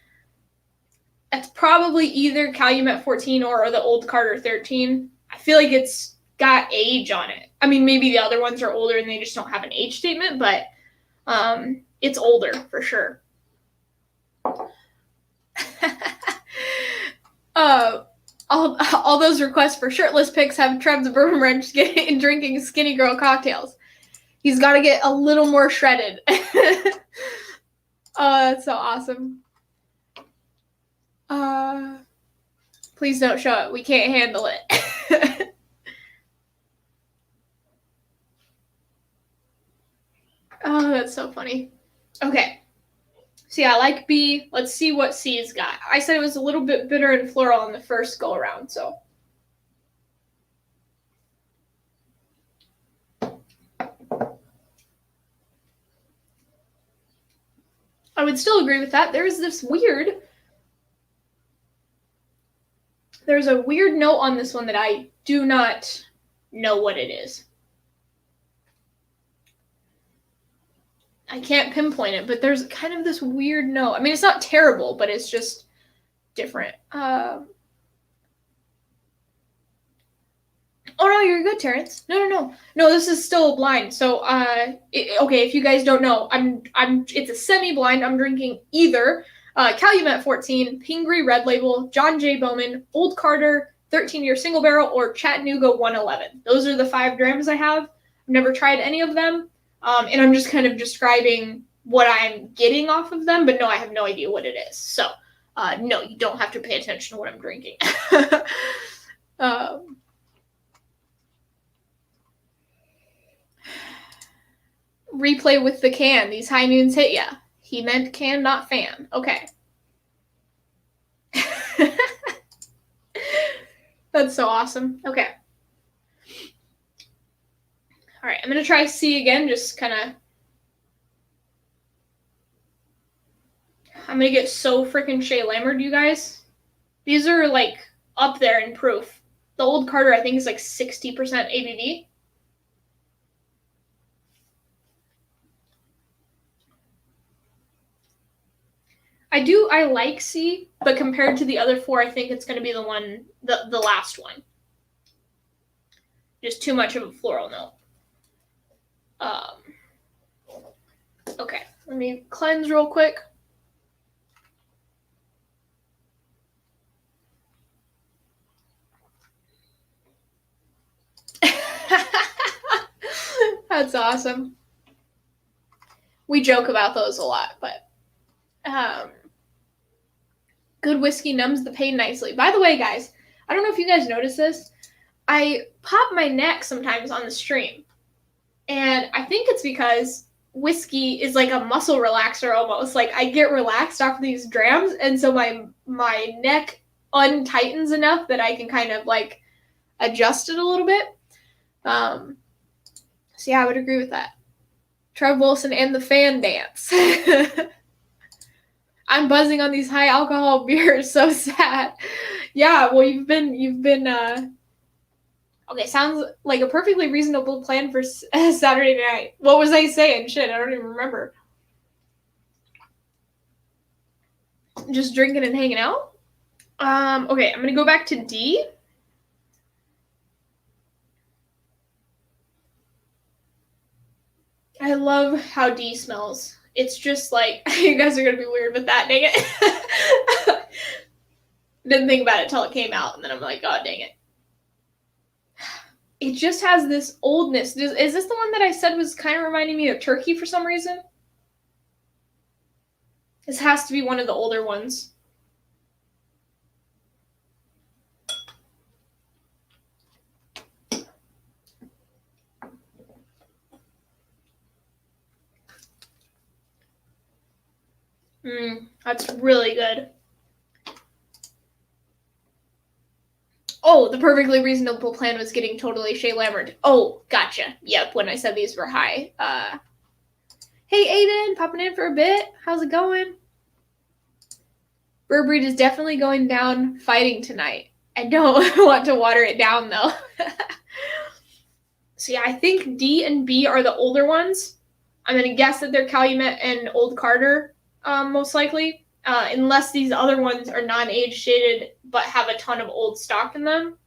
S1: it's probably either Calumet 14 or the Old Carter 13. I feel like it's got age on it. I mean, maybe the other ones are older and they just don't have an age statement, but it's older for sure. All those requests for shirtless pics have Trev's Bourbon Wrench getting drinking skinny girl cocktails. He's got to get a little more shredded. Oh, that's so awesome. Please don't show it. We can't handle it. Oh, that's so funny. Okay. So yeah, I like B. Let's see what C's got. I said it was a little bit bitter and floral on the first go around, so. I would still agree with that. There's a weird note on this one that I do not know what it is. I can't pinpoint it, but there's kind of this weird note. I mean, it's not terrible, but it's just different. Oh no, you're good, Terrence. No, this is still a blind. So, okay, if you guys don't know, it's a semi-blind. I'm drinking either Calumet 14, Pingree Red Label, John J. Bowman, Old Carter 13-year single barrel, or Chattanooga 111. Those are the 5 drams I have. I've never tried any of them, and I'm just kind of describing what I'm getting off of them. But no, I have no idea what it is. So, no, you don't have to pay attention to what I'm drinking. Replay with the can. These high noons hit ya. He meant can, not fan. Okay. That's so awesome. Okay. All right, I'm going to try C again, just kind of. I'm going to get so freaking Shea Lammered, you guys. These are like up there in proof. The Old Carter, I think, is like 60% ABV. I like C, but compared to the other 4, I think it's going to be the last one. Just too much of a floral note. Okay, let me cleanse real quick. That's awesome. We joke about those a lot, but good whiskey numbs the pain nicely. By the way, guys, I don't know if you guys notice this. I pop my neck sometimes on the stream. And I think it's because whiskey is like a muscle relaxer almost. Like I get relaxed after these drams, and so my neck untightens enough that I can kind of like adjust it a little bit. So yeah, I would agree with that. Trev Wilson and the fan dance. I'm buzzing on these high alcohol beers. So sad. Yeah, well, you've been. Okay, sounds like a perfectly reasonable plan for Saturday night. What was I saying? Shit, I don't even remember. Just drinking and hanging out. Okay, I'm gonna go back to D. I love how D smells. It's just like, you guys are gonna be weird with that, dang it. Didn't think about it till it came out, and then I'm like, oh, dang it. It just has this oldness. Is this the one that I said was kind of reminding me of turkey for some reason? This has to be one of the older ones. That's really good. Oh, the perfectly reasonable plan was getting totally Shea Lammered. Oh, gotcha. Yep, when I said these were high. Hey, Aiden, popping in for a bit. How's it going? Burberry is definitely going down fighting tonight. I don't want to water it down, though. So yeah, I think D and B are the older ones. I'm going to guess that they're Calumet and Old Carter, most likely. Unless these other ones are non-age shaded but have a ton of old stock in them.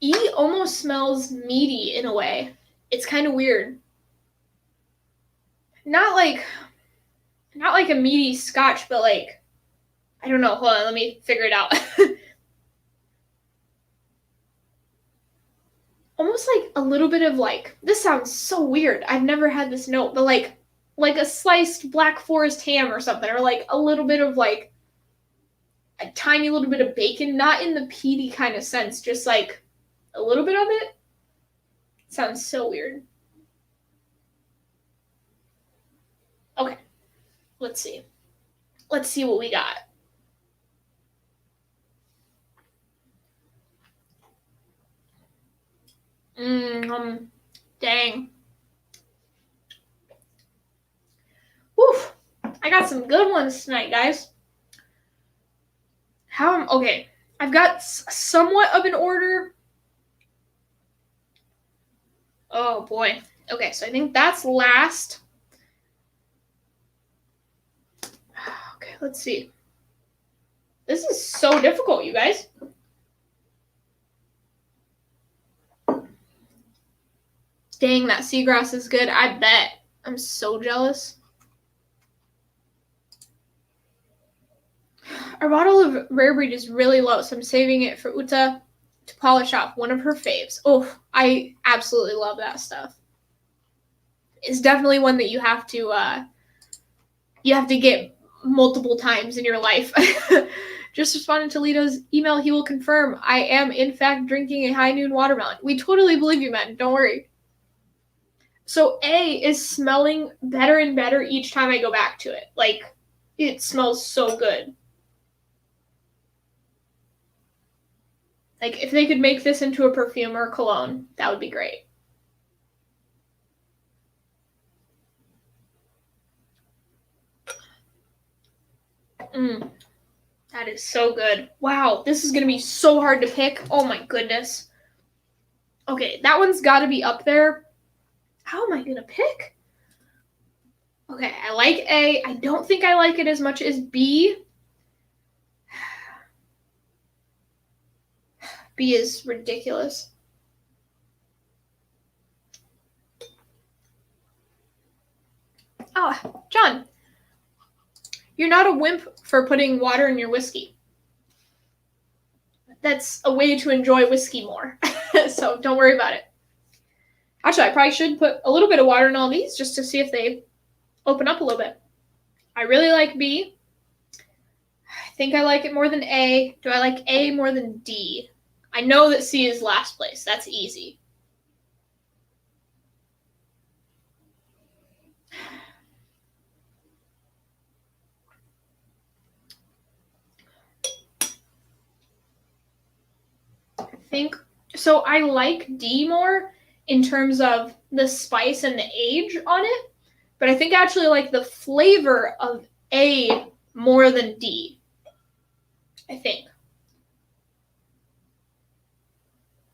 S1: E almost smells meaty in a way. It's kind of weird. Not like a meaty scotch, but like, I don't know. Hold on, let me figure it out. Almost like a little bit of like, this sounds so weird. I've never had this note, but like a sliced Black Forest ham or something, or like a little bit of like a tiny little bit of bacon, not in the peaty kind of sense, just like a little bit of it. Sounds so weird. Okay, let's see. Let's see what we got. Dang. Woof. I got some good ones tonight, guys. Okay. I've got somewhat of an order. Oh, boy. Okay, so I think that's last. Okay, let's see. This is so difficult, you guys. Dang, that seagrass is good. I bet. I'm so jealous. Our bottle of Rare Breed is really low, so I'm saving it for Uta to polish off, one of her faves. Oh, I absolutely love that stuff. It's definitely one that you have to get multiple times in your life. Just responded to Lito's email. He will confirm I am, in fact, drinking a High Noon watermelon. We totally believe you, man. Don't worry. So A is smelling better and better each time I go back to it. Like, it smells so good. Like, if they could make this into a perfume or a cologne, that would be great. That is so good. Wow, this is going to be so hard to pick. Oh my goodness. Okay, that one's got to be up there. How am I going to pick? Okay, I like A. I don't think I like it as much as B. B is ridiculous. Oh, John. You're not a wimp for putting water in your whiskey. That's a way to enjoy whiskey more. So don't worry about it. Actually, I probably should put a little bit of water in all these just to see if they open up a little bit. I really like B. I think I like it more than A. Do I like A more than D? I know that C is last place. That's easy. I think so. I like D more in terms of the spice and the age on it, but I think I actually like the flavor of A more than D. I think.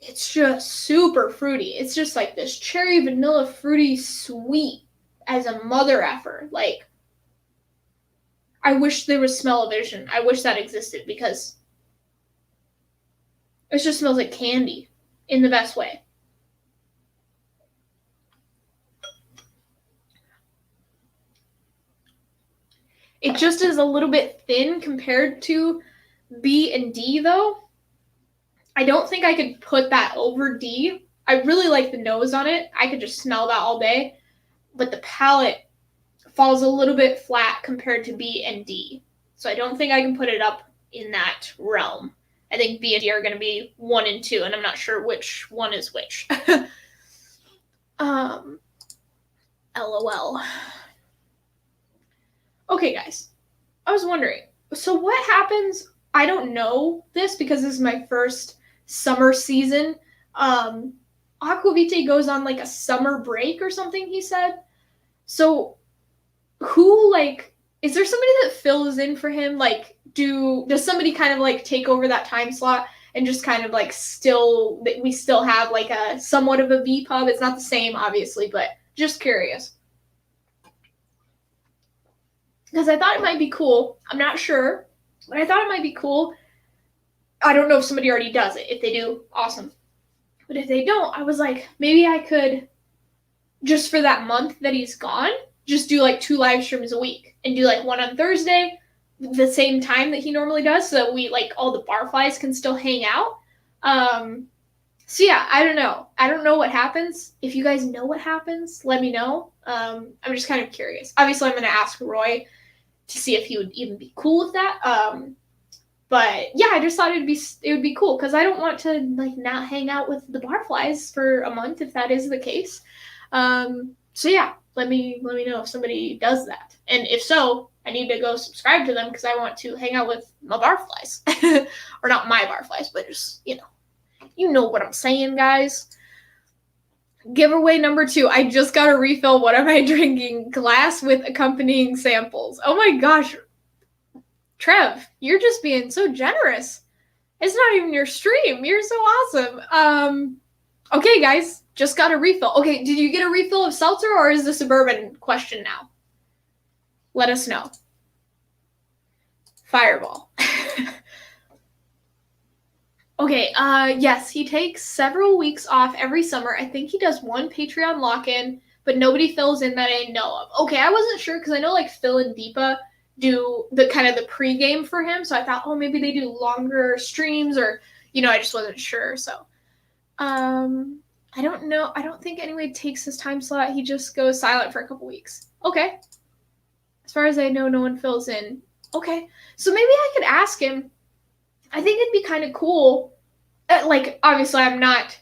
S1: It's just super fruity. It's just like this cherry vanilla fruity sweet as a mother effer. Like, I wish there was smell-o-vision. I wish that existed because it just smells like candy in the best way. It just is a little bit thin compared to B and D, though. I don't think I could put that over D. I really like the nose on it. I could just smell that all day. But the palate falls a little bit flat compared to B and D. So I don't think I can put it up in that realm. I think B and D are going to be 1 and 2, and I'm not sure which one is which. LOL. Okay, guys. I was wondering, so what happens? I don't know this because this is my first summer season. Aquavite goes on like a summer break or something, he said. So who, like, is there somebody that fills in for him? Like, does somebody kind of like take over that time slot and just kind of like we still have like a somewhat of a V pub? It's not the same, obviously, but just curious. Because I thought it might be cool. I'm not sure, but I thought it might be cool. I don't know if somebody already does it. If they do, awesome. But if they don't, I was like, maybe I could, just for that month that he's gone, just do like 2 live streams a week and do like one on Thursday, the same time that he normally does, so that we, like, all the barflies can still hang out. So yeah, I don't know. I don't know what happens. If you guys know what happens, let me know. I'm just kind of curious. Obviously, I'm going to ask Roy to see if he would even be cool with that. But yeah, I just thought it would be cool because I don't want to like not hang out with the barflies for a month if that is the case. So yeah, let me know if somebody does that, and if so, I need to go subscribe to them because I want to hang out with my barflies, or not my barflies, but just you know what I'm saying, guys. Giveaway number 2. I just got a refill. What am I drinking? Glass with accompanying samples. Oh my gosh. Trev, you're just being so generous. It's not even your stream. You're so awesome. Okay, guys. Just got a refill. Okay, did you get a refill of seltzer, or is this a bourbon question now? Let us know. Fireball. Okay, yes, he takes several weeks off every summer. I think he does one Patreon lock-in, but nobody fills in that I know of. Okay, I wasn't sure because I know like Phil and Deepa do the kind of the pregame for him, so I thought, oh, maybe they do longer streams, or I just wasn't sure. So, I don't know. I don't think anybody takes his time slot. He just goes silent for a couple weeks. Okay. As far as I know, no one fills in. Okay, so maybe I could ask him. I think it'd be kind of cool. Like, obviously, I'm not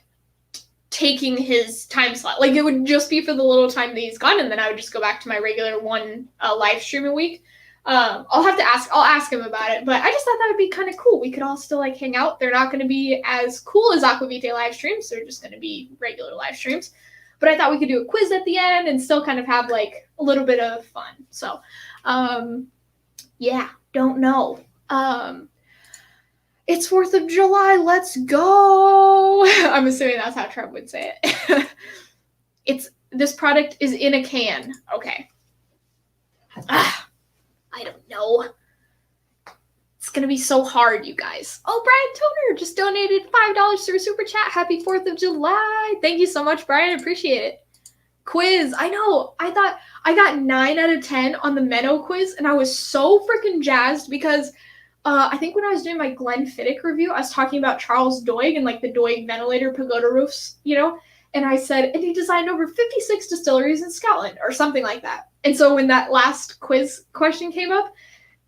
S1: taking his time slot. Like, it would just be for the little time that he's gone, and then I would just go back to my regular one live stream a week. I'll ask him about it, but I just thought that would be kind of cool. We could all still, like, hang out. They're not going to be as cool as Aquavite live streams. They're just going to be regular live streams. But I thought we could do a quiz at the end and still kind of have, like, a little bit of fun. So, yeah, don't know. It's 4th of July. Let's go. I'm assuming that's how Trump would say it. This product is in a can. Okay. I don't know. It's going to be so hard, you guys. Oh, Brian Toner just donated $5 through Super Chat. Happy 4th of July. Thank you so much, Brian. Appreciate it. Quiz. I know. I thought I got 9 out of 10 on the Menno quiz, and I was so freaking jazzed because I think when I was doing my Glenfiddich review, I was talking about Charles Doig and like the Doig ventilator pagoda roofs, And I said, and he designed over 56 distilleries in Scotland or something like that. And so when that last quiz question came up,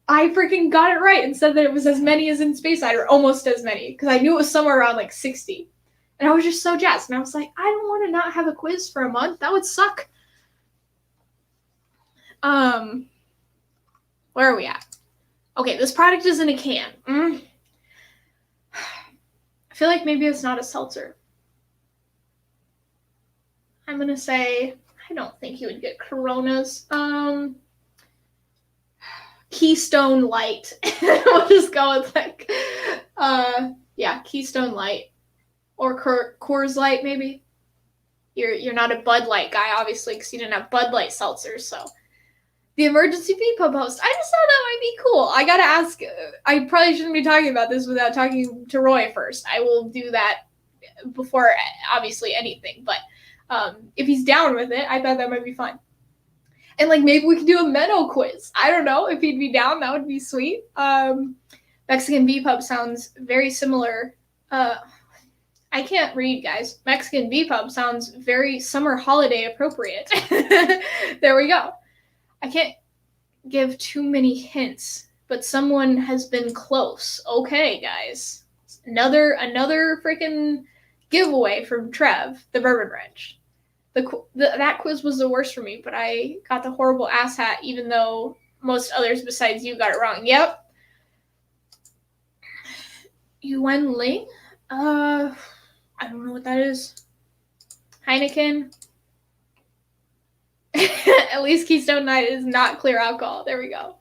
S1: I freaking got it right and said that it was as many as in Speyside, or almost as many, because I knew it was somewhere around like 60. And I was just so jazzed. And I was like, I don't want to not have a quiz for a month. That would suck. Where are we at? Okay, this product is in a can. I feel like maybe it's not a seltzer. I'm going to say, I don't think you would get Coronas. Keystone Light. We'll just go with like, Keystone Light. Or Coors Light, maybe. You're not a Bud Light guy, obviously, because you didn't have Bud Light seltzers, so. The emergency VPub host. I just thought that might be cool. I gotta ask. I probably shouldn't be talking about this without talking to Roy first. I will do that before, obviously, anything. But if he's down with it, I thought that might be fun. And like maybe we could do a Menno quiz. I don't know if he'd be down. That would be sweet. Mexican VPub sounds very similar. I can't read, guys. Mexican VPub sounds very summer holiday appropriate. There we go. I can't give too many hints, but someone has been close. Okay, guys. Another freaking giveaway from Trev, the Bourbon Wrench. That quiz was the worst for me, but I got the horrible asshat, even though most others besides you got it wrong. Yep. Yuen Ling? I don't know what that is. Heineken? At least Keystone Night is not clear alcohol. There we go.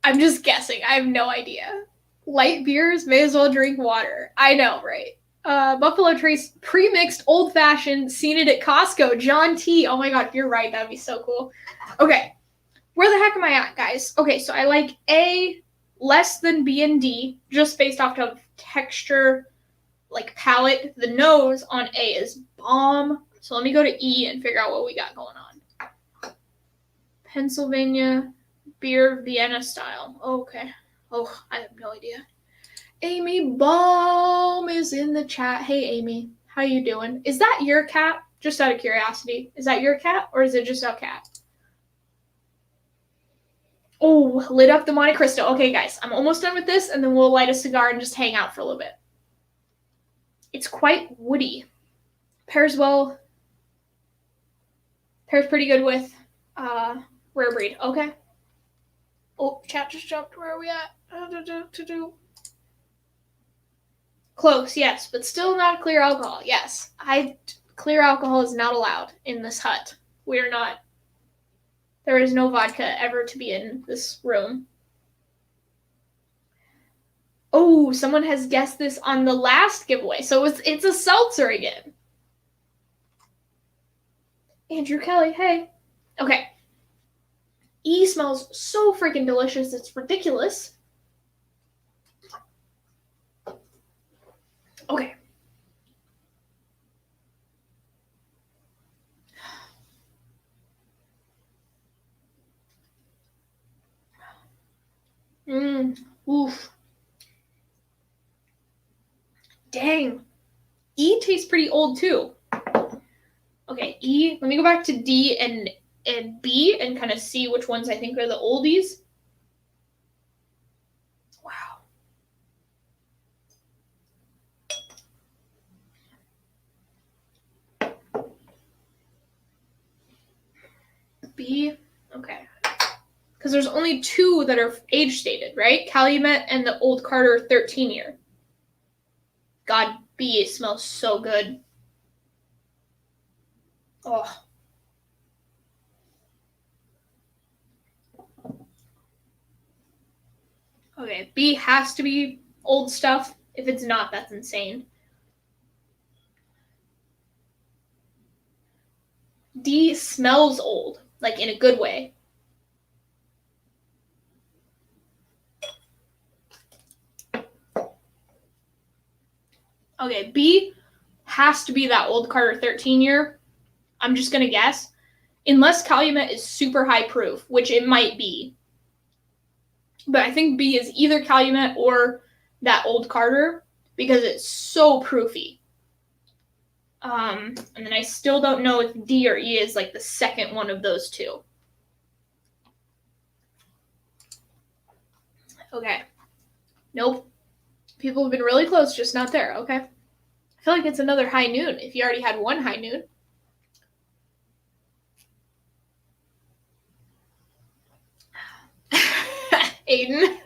S1: I'm just guessing. I have no idea. Light beers, may as well drink water. I know, right? Buffalo Trace pre-mixed old-fashioned, seen it at Costco. John T. Oh my god, if you're right, that'd be so cool. Okay. Where the heck am I at, guys? Okay, so I like A less than B and D, just based off of texture, like palate. The nose on A is bomb. So let me go to E and figure out what we got going on. Pennsylvania beer Vienna style. Okay. Oh, I have no idea. Amy Baum is in the chat. Hey, Amy. How you doing? Is that your cat? Just out of curiosity. Is that your cat or is it just a cat? Oh, lit up the Monte Cristo. Okay, guys. I'm almost done with this and then we'll light a cigar and just hang out for a little bit. It's quite woody. Pairs pretty good with rare breed. Okay. Oh, chat just jumped. Where are we at? Close, yes, but still not clear alcohol. Yes, clear alcohol is not allowed in this hut. We are not. There is no vodka ever to be in this room. Oh, someone has guessed this on the last giveaway, so it's a seltzer again. Andrew Kelly, hey. Okay. E smells so freaking delicious, it's ridiculous. Okay. Oof. Dang. E tastes pretty old too. Okay, E. Let me go back to D and B and kind of see which ones I think are the oldies. Wow. B. Okay. Because there's only two that are age stated, right? Calumet and the Old Carter 13-year. God, B smells so good. Oh. Okay, B has to be old stuff. If it's not, that's insane. D smells old, like in a good way. Okay, B has to be that Old Carter 13-year. I'm just going to guess. Unless Calumet is super high proof, which it might be. But I think B is either Calumet or that Old Carter because it's so proofy. And then I still don't know if D or E is like the second one of those two. Okay. Nope. People have been really close, just not there. Okay. I feel like it's another high noon if you already had one high noon. Aiden.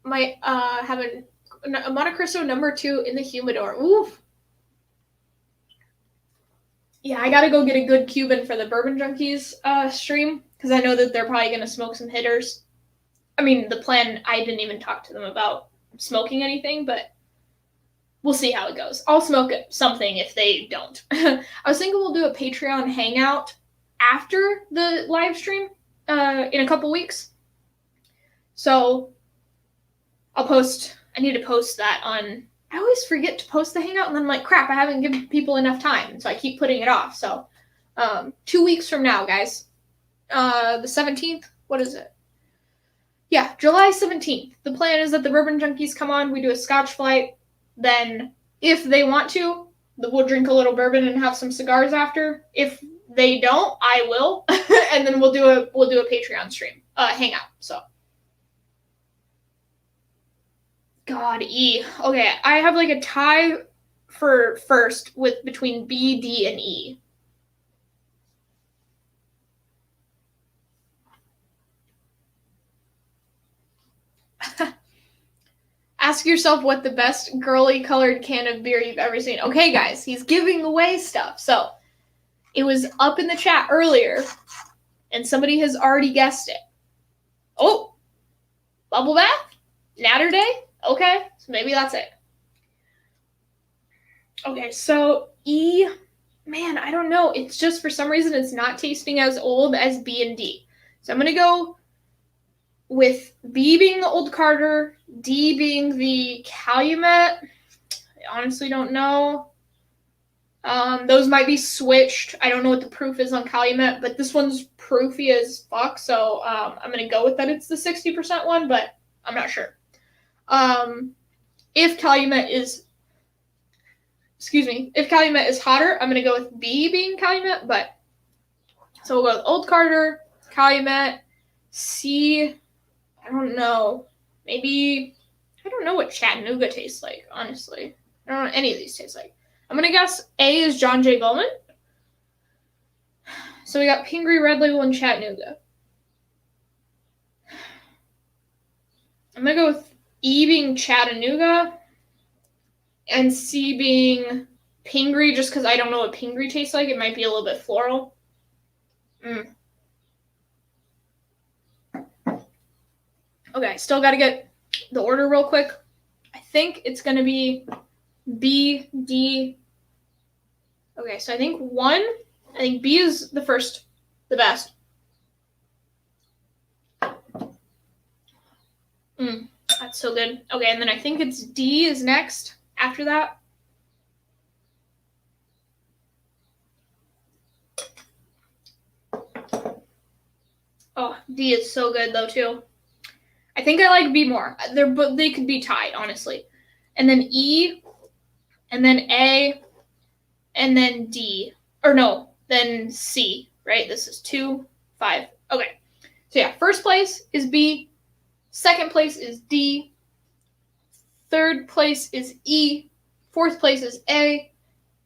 S1: Might have a Monte Cristo number 2 in the humidor. Oof. Yeah, I gotta go get a good Cuban for the Bourbon Junkies stream, because I know that they're probably gonna smoke some hitters. I mean, the plan, I didn't even talk to them about smoking anything, but we'll see how it goes. I'll smoke something if they don't. I was thinking we'll do a Patreon hangout after the live stream in a couple weeks. So I need to post that on, I always forget to post the hangout, and then I'm like, crap, I haven't given people enough time, so I keep putting it off. So 2 weeks from now, guys, the 17th, what is it? Yeah, July 17th. The plan is that the Bourbon Junkies come on, we do a Scotch flight, then if they want to, we'll drink a little bourbon and have some cigars after. If they don't, I will, and then we'll do a Patreon stream, hangout. So, God, E. Okay, I have like a tie for first between B, D, and E. Ask yourself what the best girly colored can of beer you've ever seen. Okay, guys, he's giving away stuff. So it was up in the chat earlier, and somebody has already guessed it. Oh, bubble bath? Natter day? Okay, so maybe that's it. Okay, so E, man, I don't know. It's just for some reason it's not tasting as old as B and D. So I'm going to go with B being the Old Carter, D being the Calumet. I honestly don't know. Those might be switched. I don't know what the proof is on Calumet, but this one's proofy as fuck, so I'm going to go with that it's the 60% one, but I'm not sure. If Calumet is hotter, I'm going to go with B being Calumet, but so we'll go with Old Carter, Calumet, C, I don't know. Maybe, I don't know what Chattanooga tastes like, honestly. I don't know what any of these taste like. I'm going to guess A is John J. Bowman. So we got Pingree, Red Label, and Chattanooga. I'm going to go with E being Chattanooga and C being Pingree, just because I don't know what Pingree tastes like. It might be a little bit floral. Okay, still got to get the order real quick. I think it's going to be B, D. Okay, so I think B is the first, the best. That's so good. Okay, and then I think it's D is next after that. Oh, D is so good though too. I think I like B more. They could be tied, honestly. And then E, and then A, and then D. Or no, then C, right? This is 2, 5. Okay. So yeah, first place is B. Second place is D. Third place is E. Fourth place is A.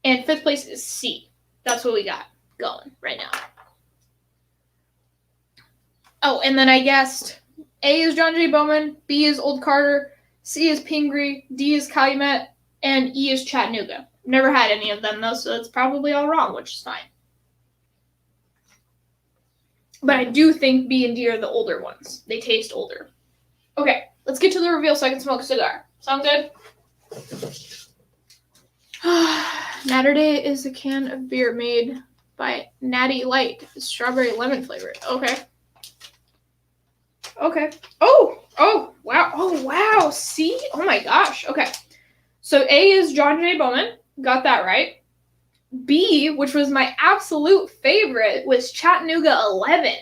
S1: And fifth place is C. That's what we got going right now. Oh, and then I guessed A is John J. Bowman, B is Old Carter, C is Pingree, D is Calumet, and E is Chattanooga. Never had any of them, though, so it's probably all wrong, which is fine. But I do think B and D are the older ones. They taste older. Okay, let's get to the reveal so I can smoke a cigar. Sound good? Natter Day is a can of beer made by Natty Light. Strawberry lemon flavored. Okay. Okay. Oh, wow. Oh, wow. C? Oh, my gosh. Okay. So A is John J. Bowman. Got that right. B, which was my absolute favorite, was Chattanooga 11.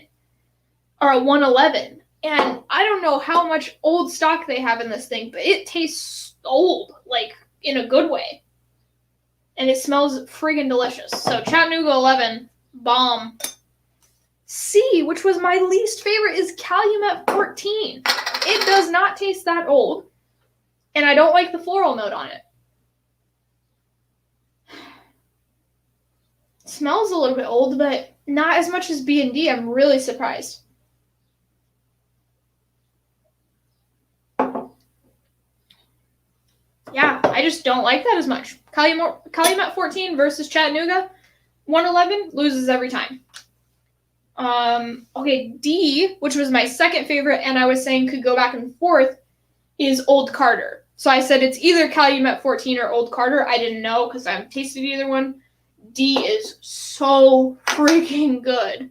S1: Or a 111. And I don't know how much old stock they have in this thing, but it tastes old. Like, in a good way. And it smells friggin' delicious. So Chattanooga 11, bomb. C, which was my least favorite, is Calumet 14. It does not taste that old. And I don't like the floral note on it. It smells a little bit old, but not as much as B&D. I'm really surprised. Yeah, I just don't like that as much. Calumet 14 versus Chattanooga 111 loses every time. Okay, D, which was my second favorite, and I was saying could go back and forth, is Old Carter. So I said it's either Calumet 14 or Old Carter. I didn't know because I haven't tasted either one. D is so freaking good.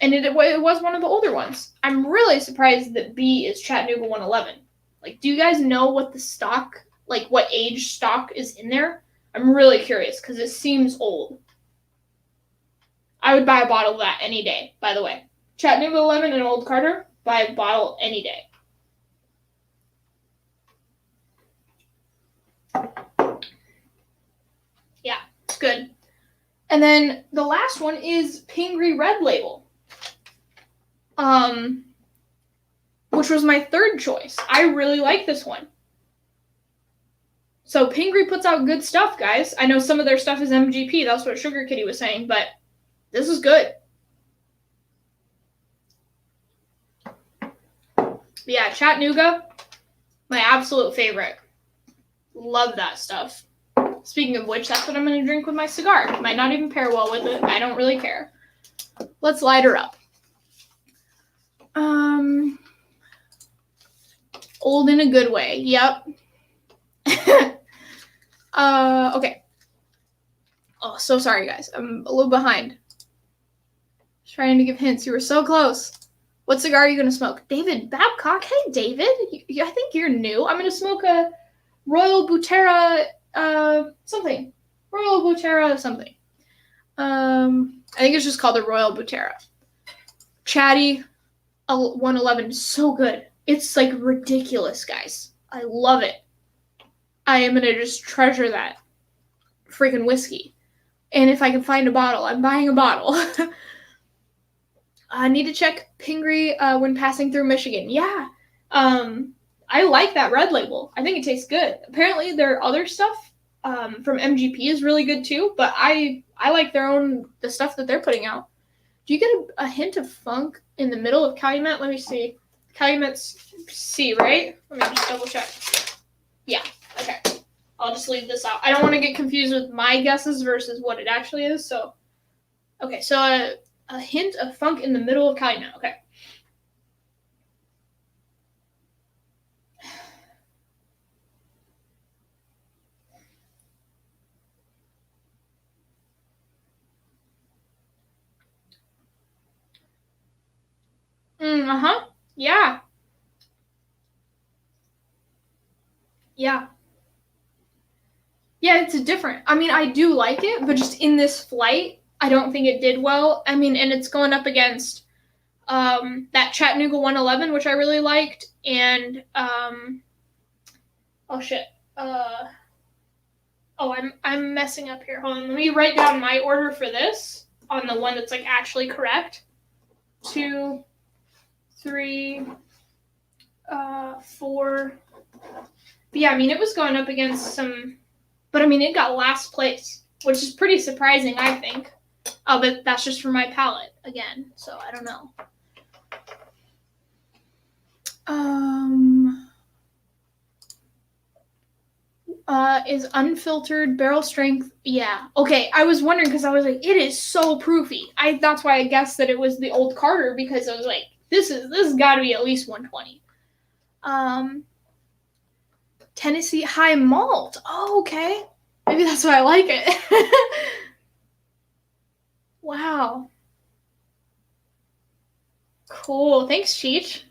S1: And it was one of the older ones. I'm really surprised that B is Chattanooga 111. Like, do you guys know what the stock, like what age stock is in there? I'm really curious because it seems old. I would buy a bottle of that any day, by the way. Chattanooga 11 and Old Carter, buy a bottle any day. Yeah, it's good. And then the last one is Pingree Red Label. Which was my third choice. I really like this one. So Pingree puts out good stuff, guys. I know some of their stuff is MGP. That's what Sugar Kitty was saying, but this is good. Yeah, Chattanooga, my absolute favorite. Love that stuff. Speaking of which, that's what I'm going to drink with my cigar. It might not even pair well with it. I don't really care. Let's light her up. Old in a good way. Yep. Okay. Oh, so sorry, guys. I'm a little behind. Trying to give hints. You were so close. What cigar are you going to smoke? David Babcock. Hey, David. I think you're new. I'm going to smoke a Royal Butera something. Royal Butera something. I think it's just called the Royal Butera. Chatty 111 is so good. It's like ridiculous, guys. I love it. I am going to just treasure that freaking whiskey. And if I can find a bottle, I'm buying a bottle. I need to check Pingree when passing through Michigan. Yeah. I like that red label. I think it tastes good. Apparently their other stuff from MGP is really good too, but I like the stuff that they're putting out. Do you get a hint of funk in the middle of Calumet? Let me see. Calumet's C, right? Let me just double check. Yeah, okay. I'll just leave this out. I don't want to get confused with my guesses versus what it actually is. So, okay, so a hint of funk in the middle of Calumet. Okay. Uh-huh. Yeah. Yeah. Yeah, it's different. I mean, I do like it, but just in this flight, I don't think it did well. I mean, and it's going up against that Chattanooga 111, which I really liked, and oh shit. I'm messing up here. Hold on. Let me write down my order for this on the one that's like actually correct. 2, 3, 4. But yeah, I mean, it was going up against some, but I mean, it got last place, which is pretty surprising, I think. Oh, but that's just for my palate again, so I don't know. Is unfiltered barrel strength? Yeah. Okay, I was wondering because I was like, it is so proofy. That's why I guessed that it was the Old Carter because I was like, this has got to be at least 120. Tennessee high malt. Oh, okay. Maybe that's why I like it. Wow. Cool. Thanks, Cheech.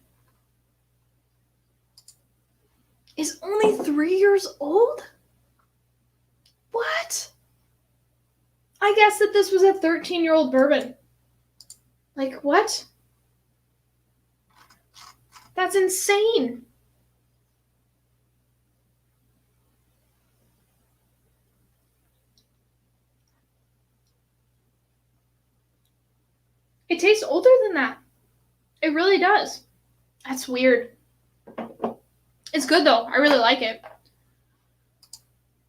S1: Is only 3 years old? What? I guess that this was a 13-year-old bourbon. Like, what? That's insane. It tastes older than that. It really does. That's weird. It's good though. I really like it.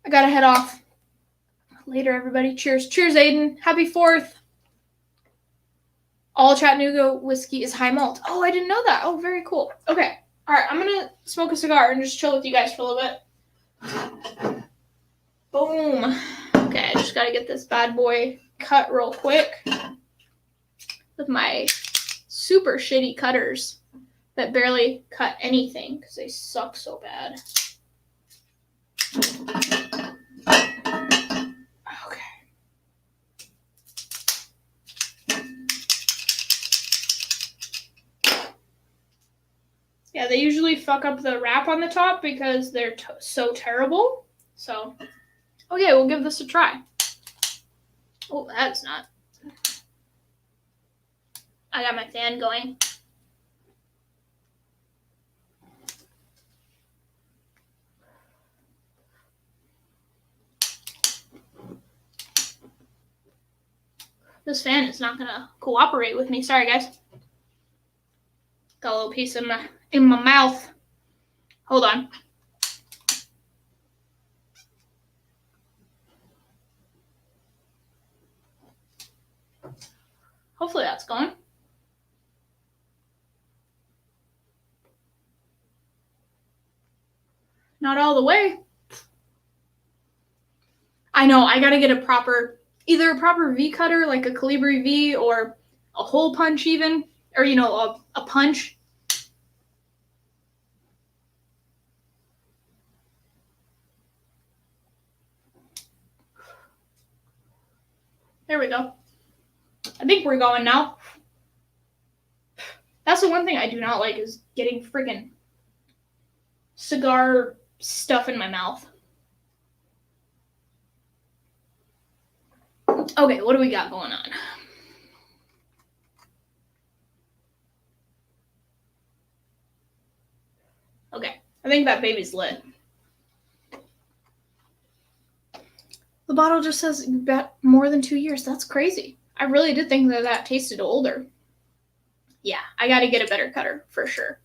S1: I gotta head off. Later, everybody. Cheers. Cheers, Aiden. Happy 4th. All Chattanooga whiskey is high malt. Oh, I didn't know that. Oh, very cool. Okay. All right, I'm going to smoke a cigar and just chill with you guys for a little bit. Boom. Okay, I just got to get this bad boy cut real quick with my super shitty cutters that barely cut anything because they suck so bad. Okay. Yeah, they usually fuck up the wrap on the top because they're so terrible. So, okay, we'll give this a try. Oh, that's not. I got my fan going. This fan is not gonna cooperate with me. Sorry, guys. Got a little piece in my mouth. Hold on. Hopefully that's going. Not all the way. I know, I gotta get either a proper V cutter, like a Calibri V, or a hole punch even, or, a punch. There we go. I think we're going now. That's the one thing I do not like is getting friggin' cigar stuff in my mouth. Okay, what do we got going on? Okay, I think that baby's lit. The bottle just says more than 2 years. That's crazy. I really did think that tasted older. Yeah, I gotta get a better cutter for sure.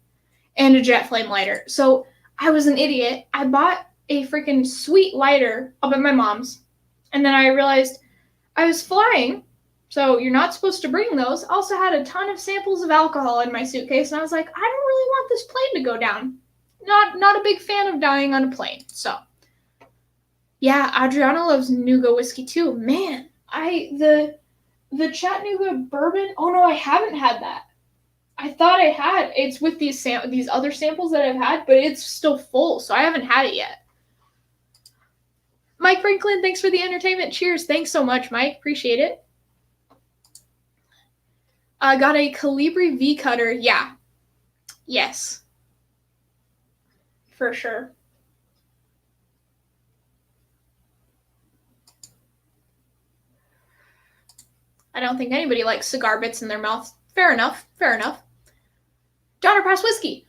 S1: And a jet flame lighter. So I was an idiot. I bought a freaking sweet lighter up at my mom's. And then I realized I was flying. So you're not supposed to bring those. I also had a ton of samples of alcohol in my suitcase. And I was like, I don't really want this plane to go down. Not a big fan of dying on a plane. So yeah, Adriana loves Nuga whiskey too. Man, the Chattanooga bourbon. Oh no, I haven't had that. I thought I had. It's with these other samples that I've had, but it's still full, so I haven't had it yet. Mike Franklin, thanks for the entertainment. Cheers. Thanks so much, Mike. Appreciate it. I got a Calibri V cutter. Yeah. Yes. For sure. I don't think anybody likes cigar bits in their mouth. Fair enough. Fair enough. Donner Pass Whiskey.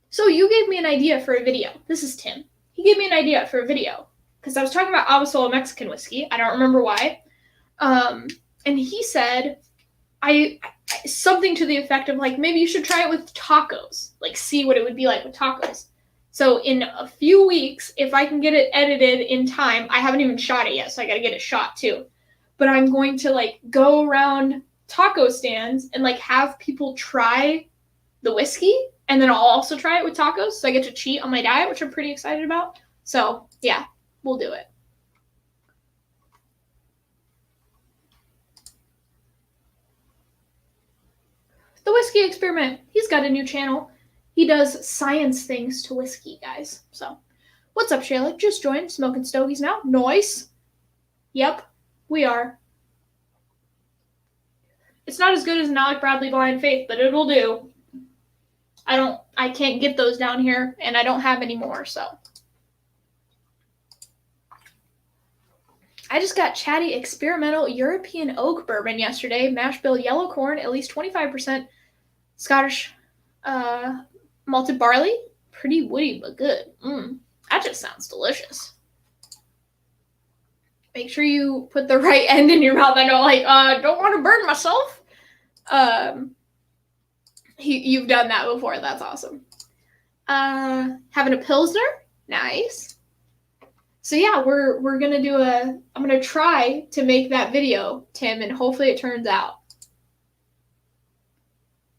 S1: So you gave me an idea for a video. This is Tim. He gave me an idea for a video because I was talking about Abasolo Mexican whiskey. I don't remember why. And he said, something to the effect of like, maybe you should try it with tacos. Like, see what it would be like with tacos. So in a few weeks, if I can get it edited in time, I haven't even shot it yet, so I got to get it shot too. But I'm going to like go around taco stands and like have people try the whiskey, and then I'll also try it with tacos, so I get to cheat on my diet, which I'm pretty excited about. So yeah, we'll do it. The Whiskey Experiment. He's got a new channel. He does science things to whiskey, guys. So what's up, Shayla? Just joined. Smoking stogies now. Noise. Yep, we are. It's not as good as an Alec Bradley Blind Faith, but it'll do. I can't get those down here, and I don't have any more, so. I just got Chatty Experimental European Oak Bourbon yesterday. Mash bill yellow corn, at least 25% Scottish malted barley. Pretty woody, but good. That just sounds delicious. Make sure you put the right end in your mouth. I know, like, don't want to burn myself. You've done that before. That's awesome. Having a Pilsner. Nice. So yeah, we're gonna do I'm gonna try to make that video, Tim, and hopefully it turns out.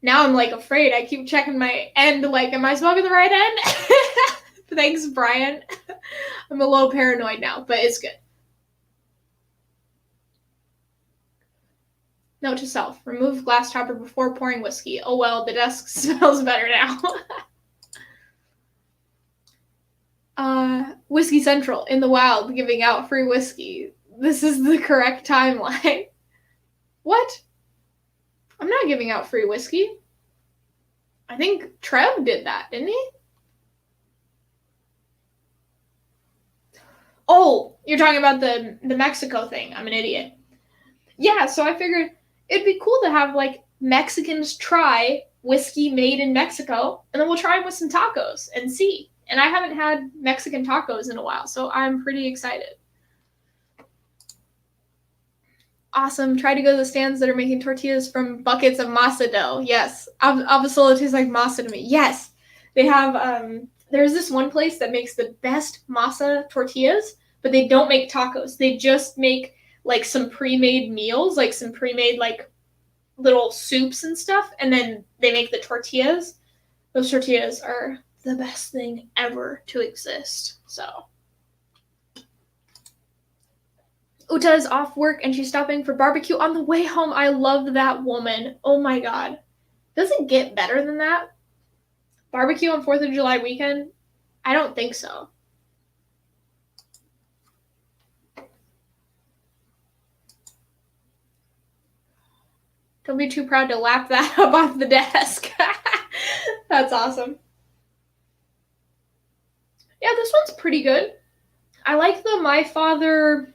S1: Now I'm like afraid. I keep checking my end, like, am I smoking the right end? Thanks, Brian. I'm a little paranoid now, but it's good. Note to self, remove glass topper before pouring whiskey. Oh well, the desk smells better now. Whiskey Central in the wild giving out free whiskey. This is the correct timeline. What? I'm not giving out free whiskey. I think Trev did that, didn't he? Oh, you're talking about the Mexico thing. I'm an idiot. Yeah, so I figured it'd be cool to have like Mexicans try whiskey made in Mexico, and then we'll try them with some tacos and see. And I haven't had Mexican tacos in a while, so I'm pretty excited. Awesome. Try to go to the stands that are making tortillas from buckets of masa dough. Yes. Abasolo tastes like masa to me. Yes. They have, there's this one place that makes the best masa tortillas, but they don't make tacos. They just make like some pre-made meals, like some pre-made like little soups and stuff, and then they make the tortillas. Those tortillas are the best thing ever to exist. So Uta is off work and she's stopping for barbecue on the way home. I love that woman. Oh my god. Does it get better than that? Barbecue on 4th of July weekend? I don't think so. Don't be too proud to lap that up off the desk. That's awesome. Yeah, this one's pretty good. I like the My Father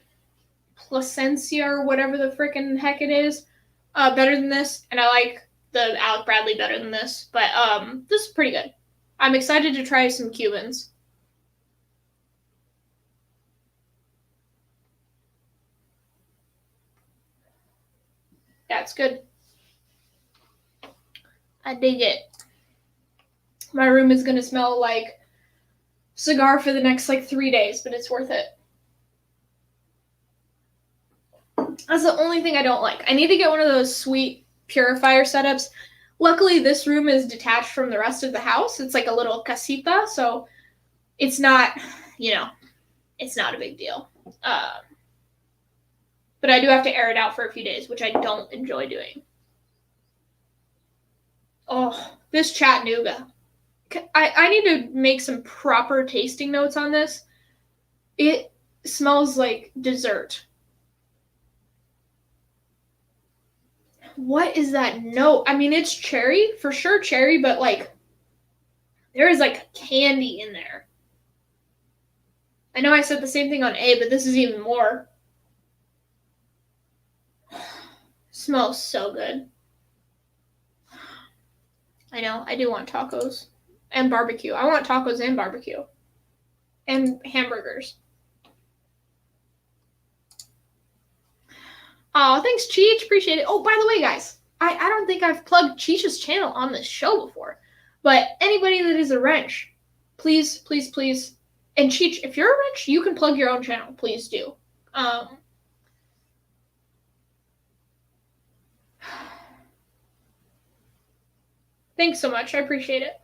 S1: Placencia or whatever the frickin' heck it is better than this, and I like the Alec Bradley better than this, but this is pretty good. I'm excited to try some Cubans. Yeah, it's good. I dig it. My room is gonna smell like cigar for the next like 3 days, but it's worth it. That's the only thing I don't like. I need to get one of those sweet purifier setups. Luckily, this room is detached from the rest of the house. It's like a little casita, so it's not, it's not a big deal. But I do have to air it out for a few days, which I don't enjoy doing. Oh, this Chattanooga. I need to make some proper tasting notes on this. It smells like dessert. What is that note? I mean, it's cherry, for sure cherry, but like, there is like candy in there. I know I said the same thing on A, but this is even more. Smells so good. I know, I do want tacos. And barbecue. I want tacos and barbecue. And hamburgers. Oh, thanks, Cheech. Appreciate it. Oh, by the way, guys, I don't think I've plugged Cheech's channel on this show before. But anybody that is a wrench, please, please, please. And Cheech, if you're a wrench, you can plug your own channel. Please do. Thanks so much. I appreciate it.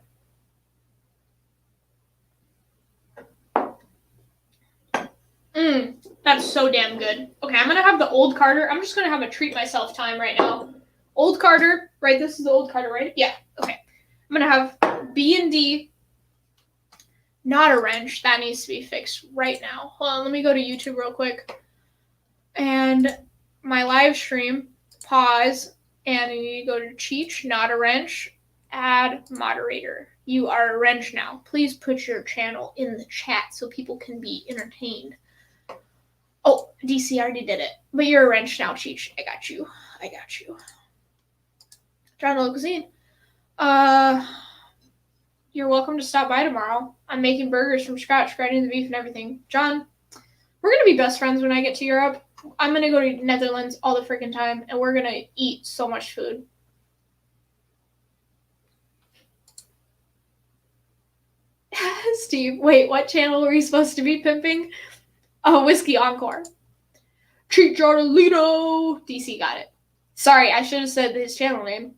S1: That's so damn good. Okay, I'm gonna have the Old Carter. I'm just gonna have a treat myself time right now. Old Carter, right? This is the Old Carter, right? Yeah. Okay. I'm gonna have B&D. Not a wrench. That needs to be fixed right now. Hold on. Let me go to YouTube real quick. And my live stream. Pause. And you need to go to Cheech. Not a wrench. Add moderator. You are a wrench now. Please put your channel in the chat so people can be entertained. Oh, DC already did it. But you're a wrench now, Cheech. I got you. John Locuzine. You're welcome to stop by tomorrow. I'm making burgers from scratch, grinding the beef and everything. John, we're going to be best friends when I get to Europe. I'm going to go to Netherlands all the freaking time, and we're going to eat so much food. Steve, wait, what channel were you supposed to be pimping? Oh, Whiskey Encore. Cheat Jarlito. DC got it. Sorry, I should have said his channel name.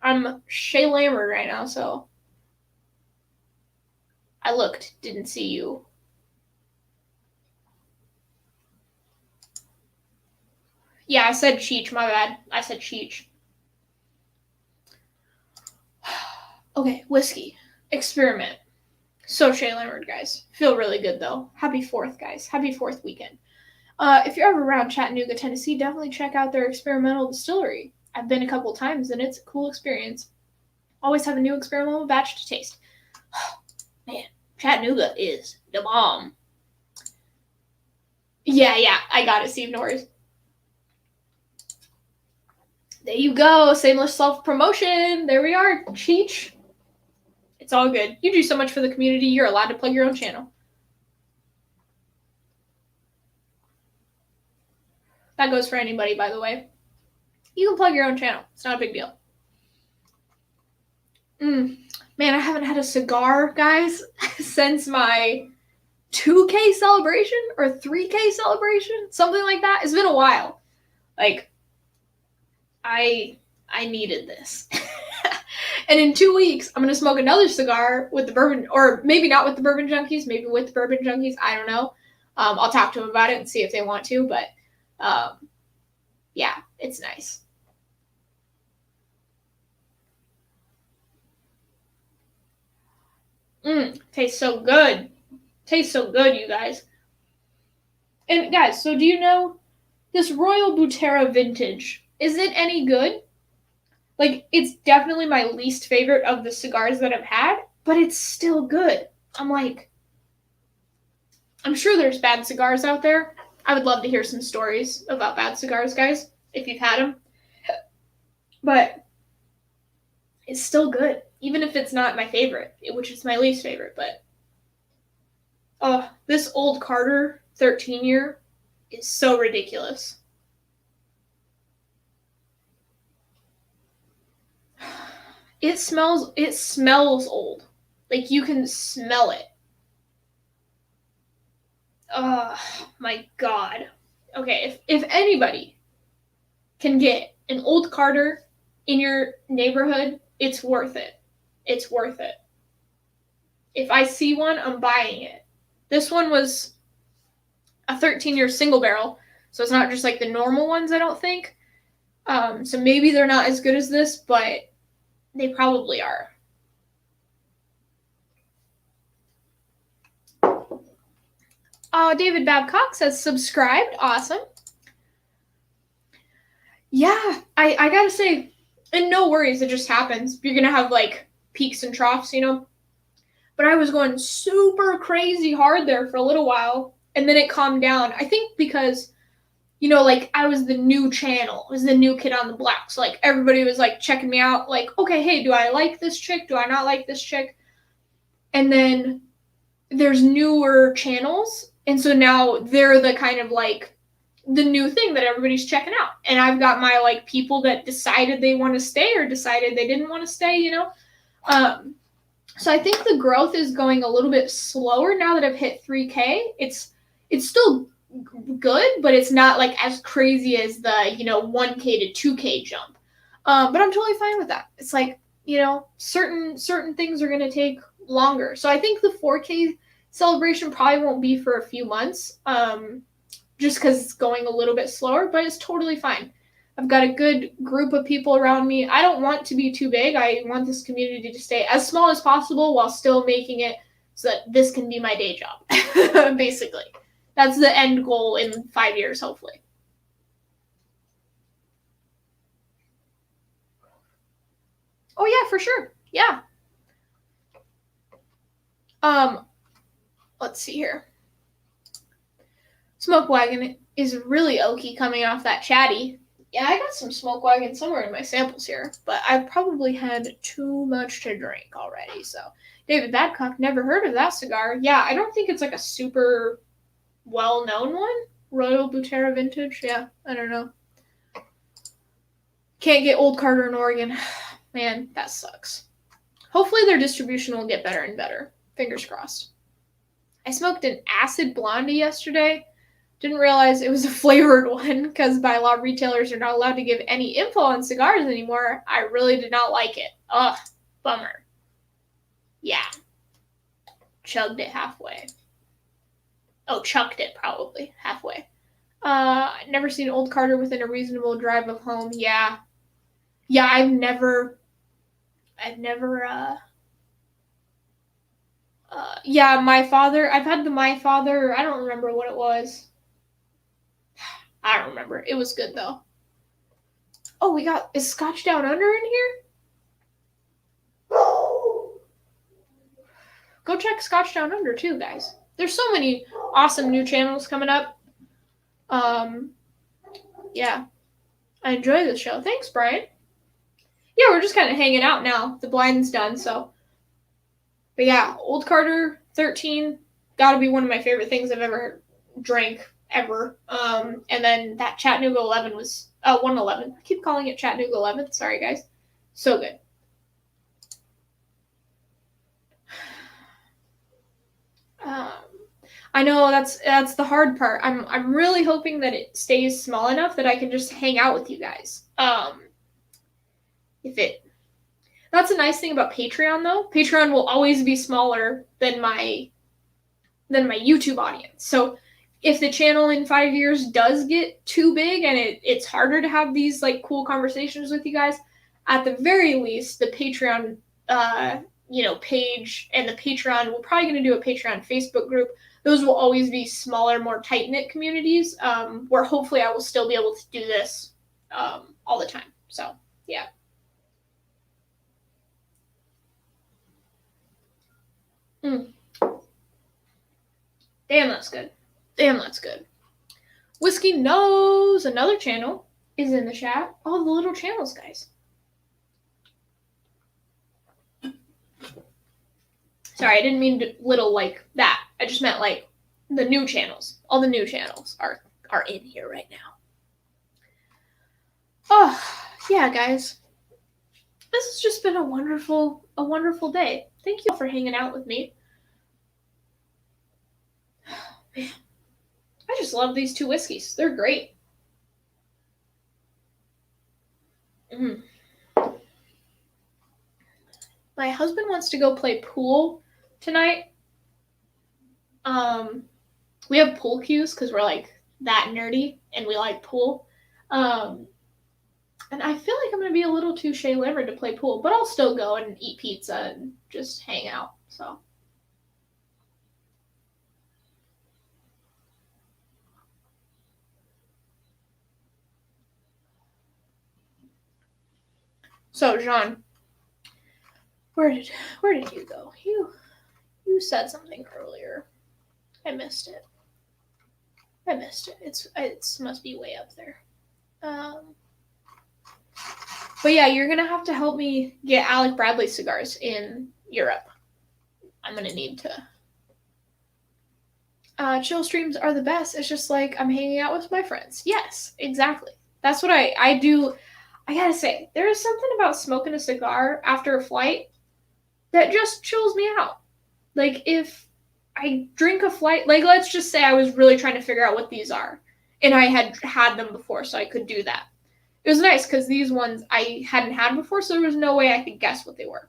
S1: I'm Shay Lambert right now, so I looked, didn't see you. Yeah, I said Cheech, my bad. I said Cheech. Okay, Whiskey. Experiment. So Shay Lambert, guys. Feel really good, though. Happy 4th, guys. Happy 4th weekend. If you're ever around Chattanooga, Tennessee, definitely check out their experimental distillery. I've been a couple times, and it's a cool experience. Always have a new experimental batch to taste. Man, Chattanooga is the bomb. Yeah, I got it, Steve Norris. There you go. Shameless self-promotion. There we are. Cheech. It's all good. You do so much for the community. You're allowed to plug your own channel. That goes for anybody, by the way. You can plug your own channel. It's not a big deal. Man, I haven't had a cigar, guys, since my 2K celebration or 3K celebration. Something like that. It's been a while. Like, I needed this. And in 2 weeks, I'm going to smoke another cigar with the bourbon, or maybe not with the bourbon junkies, maybe with the bourbon junkies. I don't know. I'll talk to them about it and see if they want to, but yeah, it's nice. Tastes so good. Tastes so good, you guys. And guys, so do you know this Royal Butera Vintage? Is it any good? Like, it's definitely my least favorite of the cigars that I've had, but it's still good. I'm sure there's bad cigars out there. I would love to hear some stories about bad cigars, guys, if you've had them. But it's still good, even if it's not my favorite, which is my least favorite. But this Old Carter 13-year is so ridiculous. It smells old. Like, you can smell it. Oh my god. Okay, if anybody can get an Old Carter in your neighborhood, it's worth it. It's worth it. If I see one, I'm buying it. This one was a 13-year single barrel, so it's not just like the normal ones, I don't think. So maybe they're not as good as this, but they probably are. David Babcock says subscribed. Awesome. Yeah, I gotta say, and no worries, it just happens. You're gonna have like peaks and troughs, you know? But I was going super crazy hard there for a little while, and then it calmed down. I think because, you know, like, I was the new channel. I was the new kid on the block. So, like, everybody was, like, checking me out. Like, okay, hey, do I like this chick? Do I not like this chick? And then there's newer channels. And so now they're the kind of, like, the new thing that everybody's checking out. And I've got my, like, people that decided they want to stay or decided they didn't want to stay, you know? So I think the growth is going a little bit slower now that I've hit 3K. It's still good, but it's not like as crazy as the, you know, 1K to 2K jump. But I'm totally fine with that. It's like, you know, certain things are going to take longer. So I think the 4K celebration probably won't be for a few months, just because it's going a little bit slower, but it's totally fine. I've got a good group of people around me. I don't want to be too big. I want this community to stay as small as possible while still making it so that this can be my day job, basically. That's the end goal in 5 years, hopefully. Oh, yeah, for sure. Yeah. Let's see here. Smoke Wagon is really oaky coming off that chatty. Yeah, I got some Smoke Wagon somewhere in my samples here, but I've probably had too much to drink already, so. David Babcock, never heard of that cigar. Yeah, I don't think it's like a super well-known one. Royal Butera Vintage, yeah, I don't know. Can't get Old Carter in Oregon. Man, that sucks. Hopefully their distribution will get better and better. Fingers crossed. I smoked an acid blondie yesterday. Didn't realize it was a flavored one because by law retailers are not allowed to give any info on cigars anymore. I really did not like it. Ugh, bummer. Yeah. Chugged it halfway. Oh, chucked it probably halfway. Never seen Old Carter within a reasonable drive of home. Yeah. Yeah, I've never, yeah, My Father, I've had the My Father, I don't remember what it was. I don't remember. It was good though. Oh, is Scotch Down Under in here? Go check Scotch Down Under too, guys. There's so many awesome new channels coming up. Yeah. I enjoy the show. Thanks, Brian. Yeah, we're just kind of hanging out now. The blind's done, so. But yeah, Old Carter 13, gotta be one of my favorite things I've ever drank, ever. And then that Chattanooga 11 was, 111. I keep calling it Chattanooga 11. Sorry, guys. So good. I know that's the hard part. I'm really hoping that it stays small enough that I can just hang out with you guys. That's a nice thing about Patreon though. Patreon will always be smaller than my YouTube audience. So if the channel in 5 years does get too big and it's harder to have these like cool conversations with you guys, at the very least, the Patreon page and the Patreon, we're probably going to do a Patreon Facebook group. Those will always be smaller, more tight-knit communities where hopefully I will still be able to do this all the time. So, yeah. Damn, that's good. Damn, that's good. Whiskey Knows Another Channel is in the chat. All the little channels, guys. Sorry, I didn't mean to little like that. I just meant like the new channels. All the new channels are in here right now. Oh, yeah, guys. This has just been a wonderful day. Thank you all for hanging out with me. Man, I just love these two whiskeys. They're great. My husband wants to go play pool tonight. We have pool cues because we're like that nerdy and we like pool. And I feel like I'm going to be a little too Shay Lammer to play pool, but I'll still go and eat pizza and just hang out. So Jean, where did you go? You said something earlier. I missed it. It must be way up there. But yeah, you're gonna have to help me get Alec Bradley cigars in Europe. I'm gonna need to. Chill streams are the best. It's just like I'm hanging out with my friends. Yes, exactly. That's what I do. I gotta say, there is something about smoking a cigar after a flight that just chills me out. Like if I drink a flight, like let's just say I was really trying to figure out what these are, and I had them before, so I could do that. It was nice because these ones I hadn't had before, so there was no way I could guess what they were.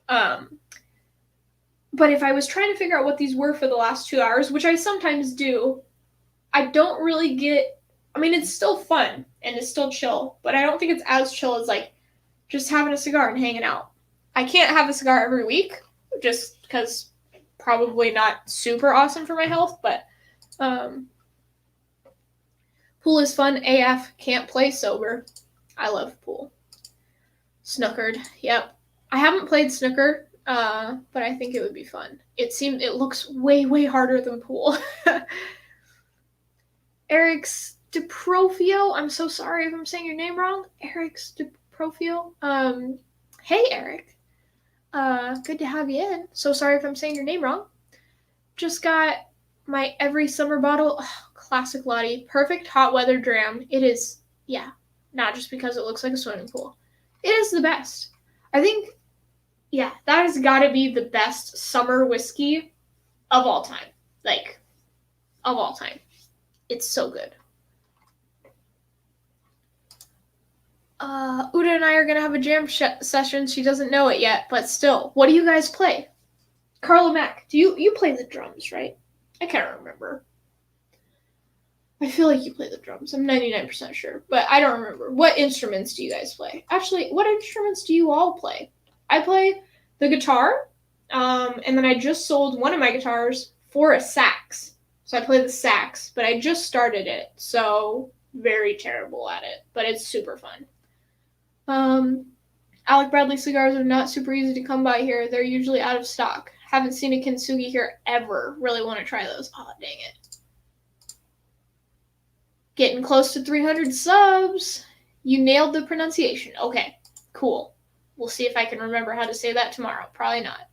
S1: But if I was trying to figure out what these were for the last 2 hours, which I sometimes do, I don't really get. I mean, it's still fun and it's still chill, but I don't think it's as chill as like just having a cigar and hanging out. I can't have a cigar every week, just because probably not super awesome for my health, but pool is fun AF. Can't play sober. I love pool. Snookered. Yep. I haven't played snooker, but I think it would be fun. It looks way, way harder than pool. Eric's DeProfio. I'm so sorry if I'm saying your name wrong. Eric's DeProfio. Hey, Eric. Good to have you in. So sorry if I'm saying your name wrong. Just got my every summer bottle. Oh, classic Lottie. Perfect hot weather dram. It is, yeah, not just because it looks like a swimming pool. It is the best. I think Yeah, that has got to be the best summer whiskey of all time. Like, of all time. It's so good. Uda and I are going to have a jam session. She doesn't know it yet, but still. What do you guys play? Carla Mack, do you play the drums, right? I can't remember. I feel like you play the drums. I'm 99% sure, but I don't remember. What instruments do you guys play? Actually, what instruments do you all play? I play the guitar, and then I just sold one of my guitars for a sax. So I play the sax, but I just started it, so very terrible at it, but it's super fun. Alec Bradley cigars are not super easy to come by here. They're usually out of stock. Haven't seen a Kintsugi here ever. Really want to try those. Oh, dang it. Getting close to 300 subs. You nailed the pronunciation. Okay, cool. We'll see if I can remember how to say that tomorrow. Probably not.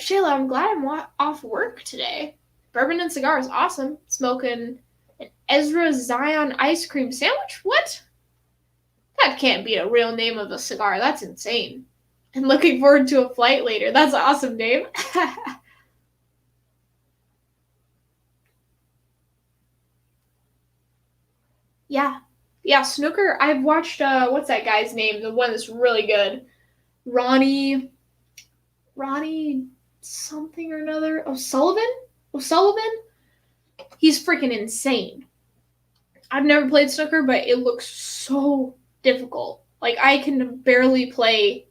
S1: Shayla, I'm glad I'm off work today. Bourbon and cigar is awesome. Smoking an Ezra Zion ice cream sandwich? What? That can't be a real name of a cigar. That's insane. And looking forward to a flight later. That's an awesome name. Yeah. Yeah, Snooker. I've watched, what's that guy's name? The one that's really good. Ronnie something or another. O'Sullivan? He's freaking insane. I've never played snooker, but it looks so difficult. Like, I can barely play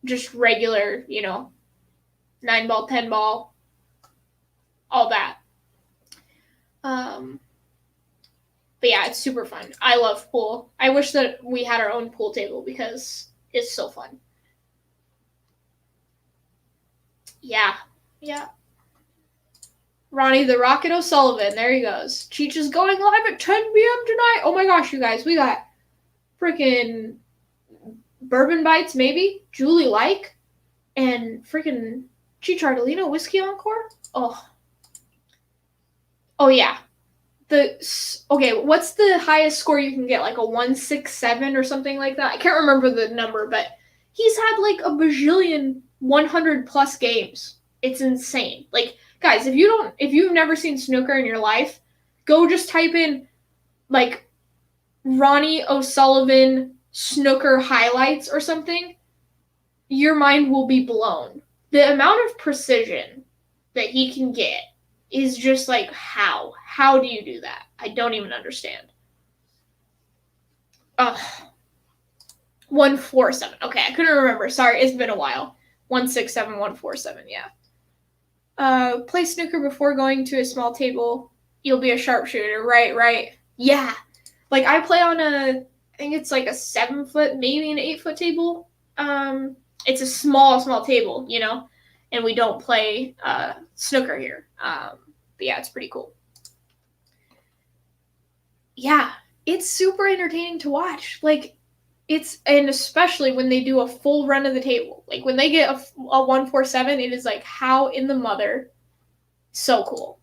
S1: just regular, 9-ball, 10-ball, all that. But yeah, it's super fun. I love pool. I wish that we had our own pool table because it's so fun. Yeah. Ronnie the Rocket O'Sullivan. There he goes. Cheech is going live at 10 p.m. tonight. Oh my gosh, you guys. We got freaking Bourbon Bites, maybe. Julie Like. And freaking Cheech Ardolino Whiskey Encore. Oh. Oh, yeah. What's the highest score you can get? Like a 167 or something like that? I can't remember the number, but he's had like a bajillion 100 plus games. It's insane. Like, guys, if you've never seen snooker in your life, go just type in like Ronnie O'Sullivan snooker highlights or something. Your mind will be blown. The amount of precision that he can get is just like, how? How do you do that? I don't even understand. Ugh. 147. Okay, I couldn't remember. Sorry, it's been a while. 167, 147, yeah. Play snooker before going to a small table. You'll be a sharpshooter. Right. Yeah. Like, I play on I think it's like a 7-foot, maybe an 8-foot table. It's a small table, and we don't play snooker here. But yeah, it's pretty cool. Yeah, it's super entertaining to watch. Like, and especially when they do a full run of the table. Like, when they get a 147, it is like, how in the mother? So cool.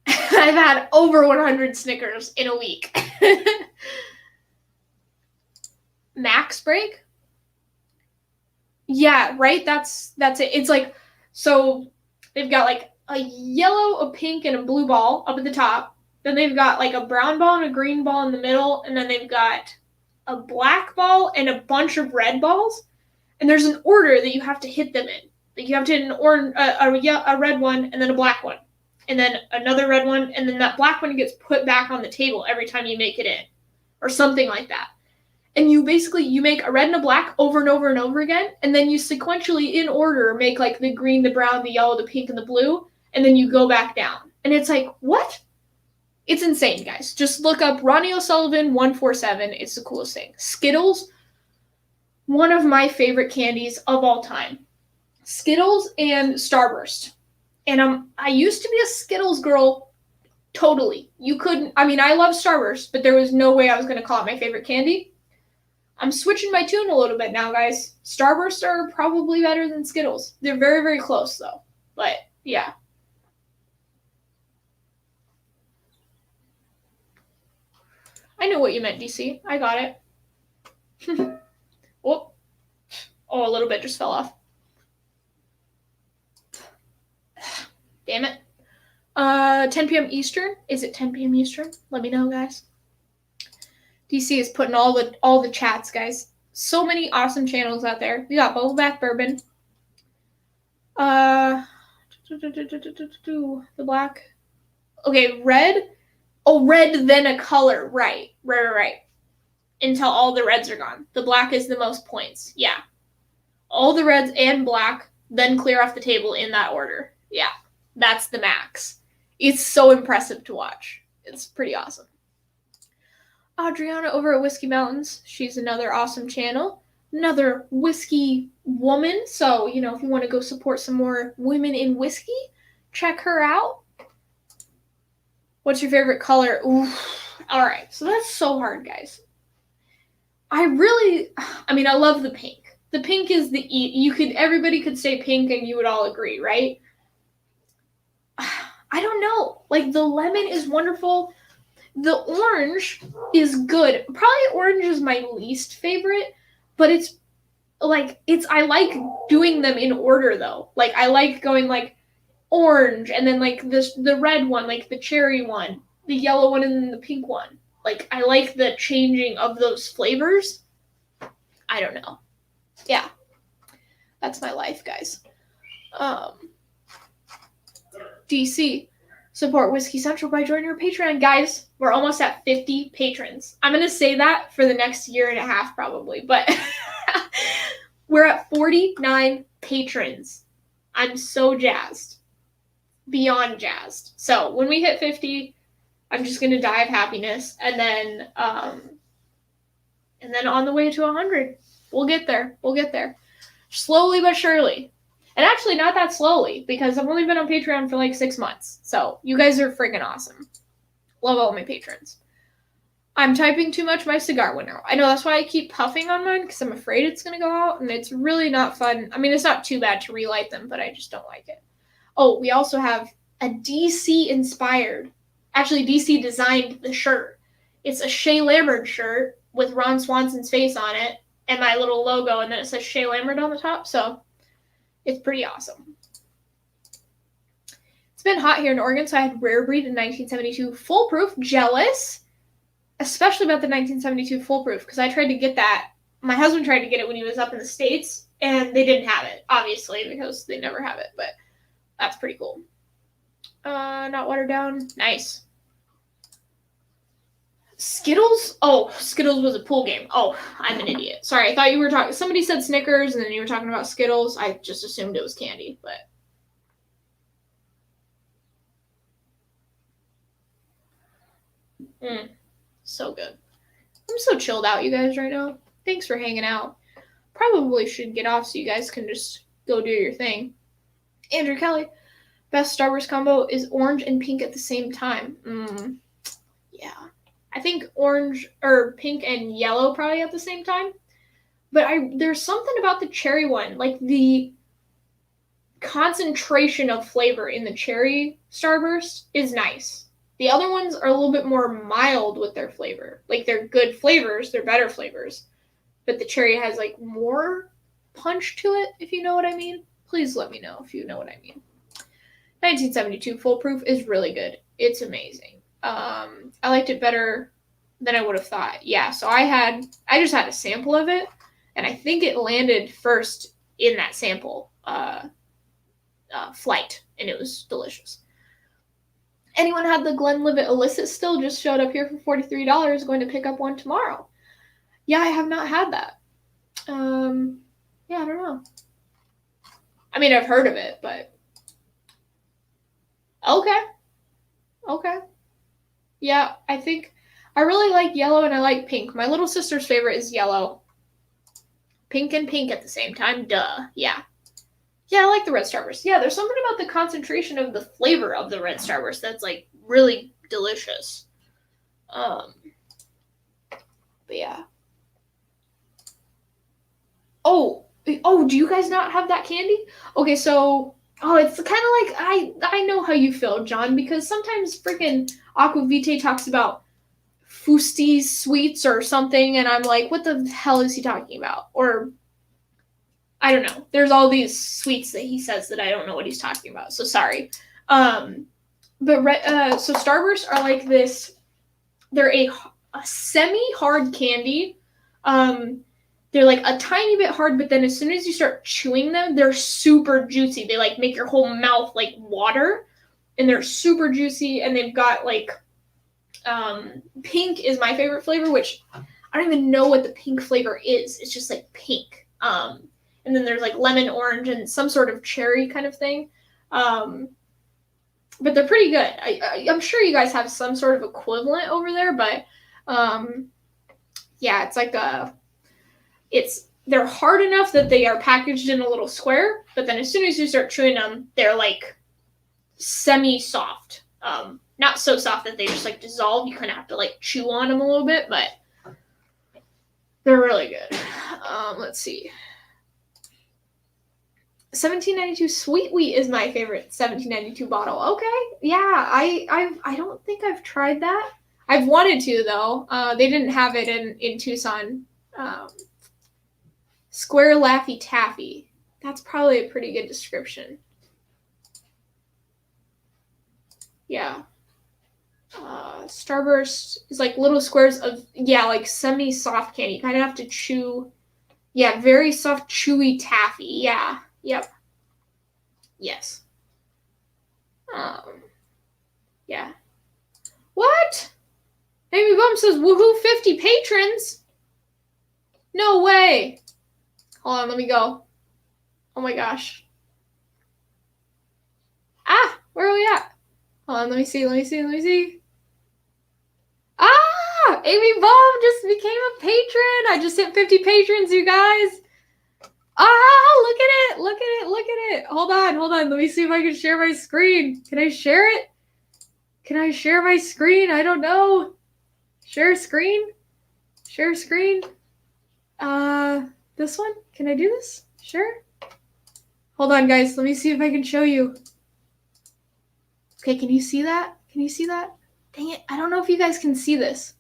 S1: I've had over 100 Snickers in a week. Max break? Yeah, right? That's it. It's like, so they've got like a yellow, a pink, and a blue ball up at the top. Then they've got like a brown ball and a green ball in the middle. And then they've got a black ball and a bunch of red balls. And there's an order that you have to hit them in. Like, you have to hit a red one and then a black one. And then another red one. And then that black one gets put back on the table every time you make it in. Or something like that. And you make a red and a black over and over and over again, and then you sequentially, in order, make like the green, the brown, the yellow, the pink, and the blue, and then you go back down. And it's like, what? It's insane, guys. Just look up Ronnie O'Sullivan 147. It's the coolest thing. Skittles, one of my favorite candies of all time. Skittles and Starburst. And I used to be a Skittles girl, totally. I love Starburst, but there was no way I was going to call it my favorite candy. I'm switching my tune a little bit now, guys. Starburst are probably better than Skittles. They're very, very close, though. But, yeah. I know what you meant, DC. I got it. Whoop. bit just fell off. Damn it. 10 p.m. Eastern. Is it 10 p.m. Eastern? Let me know, guys. DC is putting all the chats, guys. So many awesome channels out there. We got Bubbleback Bourbon. The black. Okay, red. Oh, red, then a color. Right. Until all the reds are gone. The black is the most points. Yeah. All the reds and black, then clear off the table in that order. Yeah. That's the max. It's so impressive to watch. It's pretty awesome. Adriana over at Whiskey Mountains. She's another awesome channel. Another whiskey woman. So, if you want to go support some more women in whiskey, check her out. What's your favorite color? Ooh. All right. So that's so hard, guys. I love the pink. The pink is everybody could say pink and you would all agree, right? I don't know. Like, the lemon is wonderful. The orange is good. Probably orange is my least favorite, but I like doing them in order though. Like, I like going like orange and then like the red one, like the cherry one, the yellow one, and then the pink one. Like, I like the changing of those flavors. I don't know. Yeah. That's my life, guys. DC. Support Whiskey Central by joining our Patreon. Guys, we're almost at 50 patrons. I'm going to say that for the next year and a half probably, but we're at 49 patrons. I'm so jazzed. Beyond jazzed. So when we hit 50, I'm just going to die of happiness. And then on the way to 100, we'll get there. Slowly but surely. And actually not that slowly, because I've only been on Patreon for like 6 months. So you guys are freaking awesome. Love all my patrons. I'm typing too much my cigar window. I know, that's why I keep puffing on mine, because I'm afraid it's going to go out, and it's really not fun. I mean, it's not too bad to relight them, but I just don't like it. Oh, we also have a DC inspired. Actually, DC designed the shirt. It's a Shea Lambert shirt with Ron Swanson's face on it, and my little logo, and then it says Shea Lambert on the top, so it's pretty awesome. It's been hot here in Oregon, so I had Rare Breed in 1972 Foolproof. Jealous, especially about the 1972 Foolproof, because I tried to get that. My husband tried to get it when he was up in the States, and they didn't have it, obviously, because they never have it, but that's pretty cool. Not watered down. Nice. Skittles? Oh, Skittles was a pool game. Oh, I'm an idiot. Sorry, I thought you were talking. Somebody said Snickers, and then you were talking about Skittles. I just assumed it was candy, but. So good. I'm so chilled out, you guys, right now. Thanks for hanging out. Probably should get off so you guys can just go do your thing. Andrew Kelly. Best Starburst combo is orange and pink at the same time. Yeah. I think orange or pink and yellow probably at the same time. But there's something about the cherry one. Like, the concentration of flavor in the cherry Starburst is nice. The other ones are a little bit more mild with their flavor. Like, they're good flavors. They're better flavors. But the cherry has, like, more punch to it, if you know what I mean. Please let me know if you know what I mean. 1972 Foolproof is really good. It's amazing. I liked it better than I would have thought. Yeah, so I just had a sample of it, and I think it landed first in that sample flight, and it was delicious. Anyone had the Glenlivet Illicit still? Just showed up here for $43. Going to pick up one tomorrow. Yeah, I have not had that. Yeah, I don't know. I mean, I've heard of it, but okay. Yeah, I think I really like yellow and I like pink. My little sister's favorite is yellow. Pink and pink at the same time. Duh. Yeah. Yeah, I like the red Starburst. Yeah, there's something about the concentration of the flavor of the red Starburst that's like really delicious. But yeah. Oh, do you guys not have that candy? Okay, so it's kind of like I know how you feel, John, because sometimes freaking Aquavite talks about Fusti's sweets or something, and I'm like, what the hell is he talking about? Or I don't know. There's all these sweets that he says that I don't know what he's talking about. So sorry. So Starburst are like this. They're a semi-hard candy. They're like a tiny bit hard, but then as soon as you start chewing them, they're super juicy. They like make your whole mouth like water, and they're super juicy. And they've got like pink is my favorite flavor, which I don't even know what the pink flavor is. It's just like pink. And then there's like lemon, orange, and some sort of cherry kind of thing. But they're pretty good. I'm sure you guys have some sort of equivalent over there, but yeah, it's like they're hard enough that they are packaged in a little square, but then as soon as you start chewing them, they're like semi-soft. Not so soft that they just like dissolve. You kind of have to like chew on them a little bit, but they're really good. Let's see. 1792 Sweet Wheat is my favorite 1792 bottle. Okay, yeah, I don't think I've tried that. I've wanted to though. They didn't have it in Tucson. Square Laffy Taffy. That's probably a pretty good description. Yeah. Starburst is like little squares of, yeah, like semi-soft candy. You kind of have to chew. Yeah, very soft, chewy taffy. Yeah. Yep. Yes. Yeah. What? Amy Bum says, woohoo, 50 patrons? No way. Hold on, let me go. Oh my gosh. Ah, where are we at? Hold on, let me see. Ah, Amy Bum just became a patron. I just hit 50 patrons, you guys. Ah, look at it. Hold on. Let me see if I can share my screen. Can I share it? Can I share my screen? I don't know. Share screen? This one? Can I do this? Sure. Hold on, guys. Let me see if I can show you. Okay, can you see that? Dang it. I don't know if you guys can see this.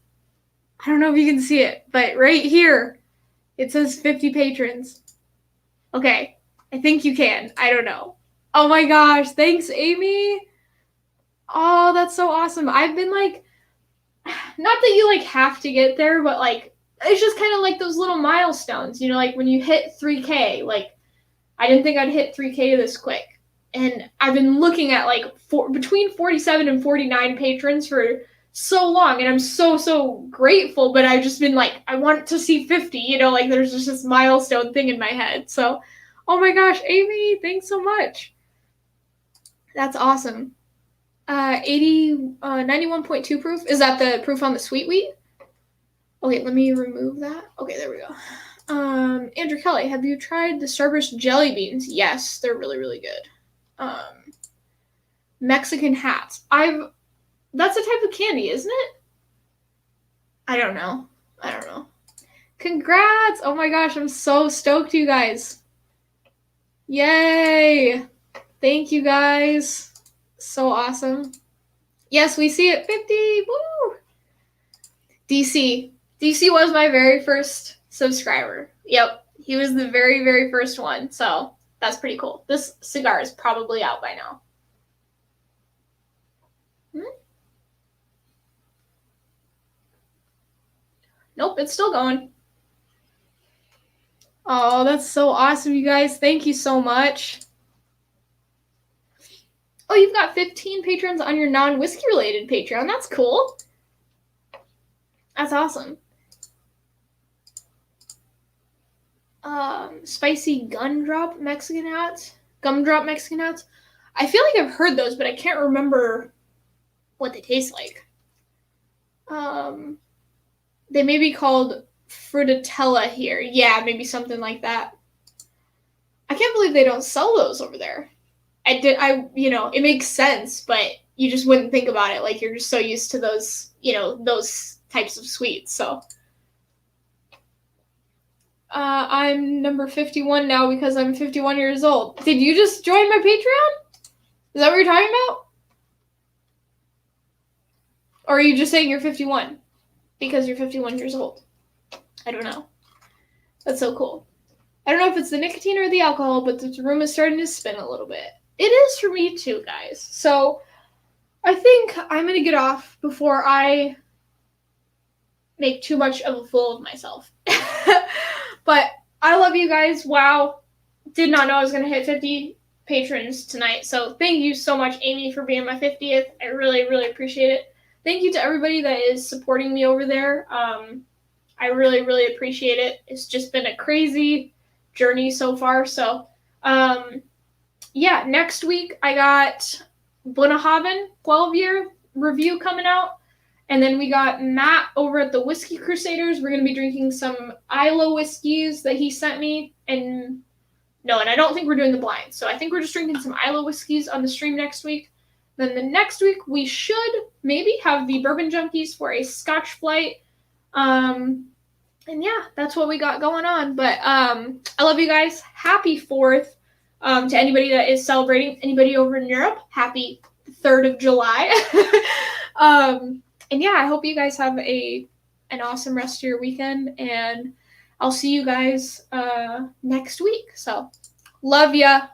S1: I don't know if you can see it, but right here, it says 50 patrons. Okay, I think you can. I don't know. Oh my gosh, thanks, Amy. Oh, that's so awesome. I've been like, not that you like have to get there, but like, it's just kind of like those little milestones, you know, like when you hit 3K, like, I didn't think I'd hit 3K this quick. And I've been looking at like between 47 and 49 patrons for so long, and I'm so grateful, but I've just been like, I want to see 50, you know, like there's just this milestone thing in my head. So, oh my gosh, Amy, thanks so much. That's awesome. 91.2 proof. Is that the proof on the sweet wheat? Okay, let me remove that. Okay, there we go. Andrew Kelly, have you tried the Starburst jelly beans? Yes, they're really good. Mexican hats. That's a type of candy, isn't it? I don't know. Congrats! Oh my gosh, I'm so stoked, you guys. Yay! Thank you guys. So awesome. Yes, we see it. 50. Woo! DC was my very first subscriber. Yep, he was the very first one. So that's pretty cool. This cigar is probably out by now. Nope, it's still going. Oh, that's so awesome, you guys. Thank you so much. Oh, you've got 15 patrons on your non-whiskey related Patreon. That's cool. That's awesome. Spicy gumdrop Mexican hats. I feel like I've heard those, but I can't remember what they taste like. They may be called Fruitella here. Yeah, maybe something like that. I can't believe they don't sell those over there. It makes sense, but you just wouldn't think about it. Like, you're just so used to those, those types of sweets. So, I'm number 51 now because I'm 51 years old. Did you just join my Patreon? Is that what you're talking about? Or are you just saying you're 51 because you're 51 years old? I don't know. That's so cool. I don't know if it's the nicotine or the alcohol, but the room is starting to spin a little bit. It is for me too, guys. So I think I'm going to get off before I make too much of a fool of myself. But I love you guys. Wow. Did not know I was going to hit 50 patrons tonight. So thank you so much, Amy, for being my 50th. I really, really appreciate it. Thank you to everybody that is supporting me over there. I really, really appreciate it. It's just been a crazy journey so far. So, yeah, next week I got Bunnahabhain 12-year review coming out. And then we got Matt over at the Whiskey Crusaders. We're going to be drinking some Isla whiskeys that he sent me. And I don't think we're doing the blinds. So I think we're just drinking some Isla whiskeys on the stream next week. Then the next week we should maybe have the Bourbon Junkies for a Scotch flight. And yeah, that's what we got going on. But I love you guys. Happy 4th to anybody that is celebrating. Anybody over in Europe, happy 3rd of July. And yeah, I hope you guys have an awesome rest of your weekend. And I'll see you guys next week. So love ya.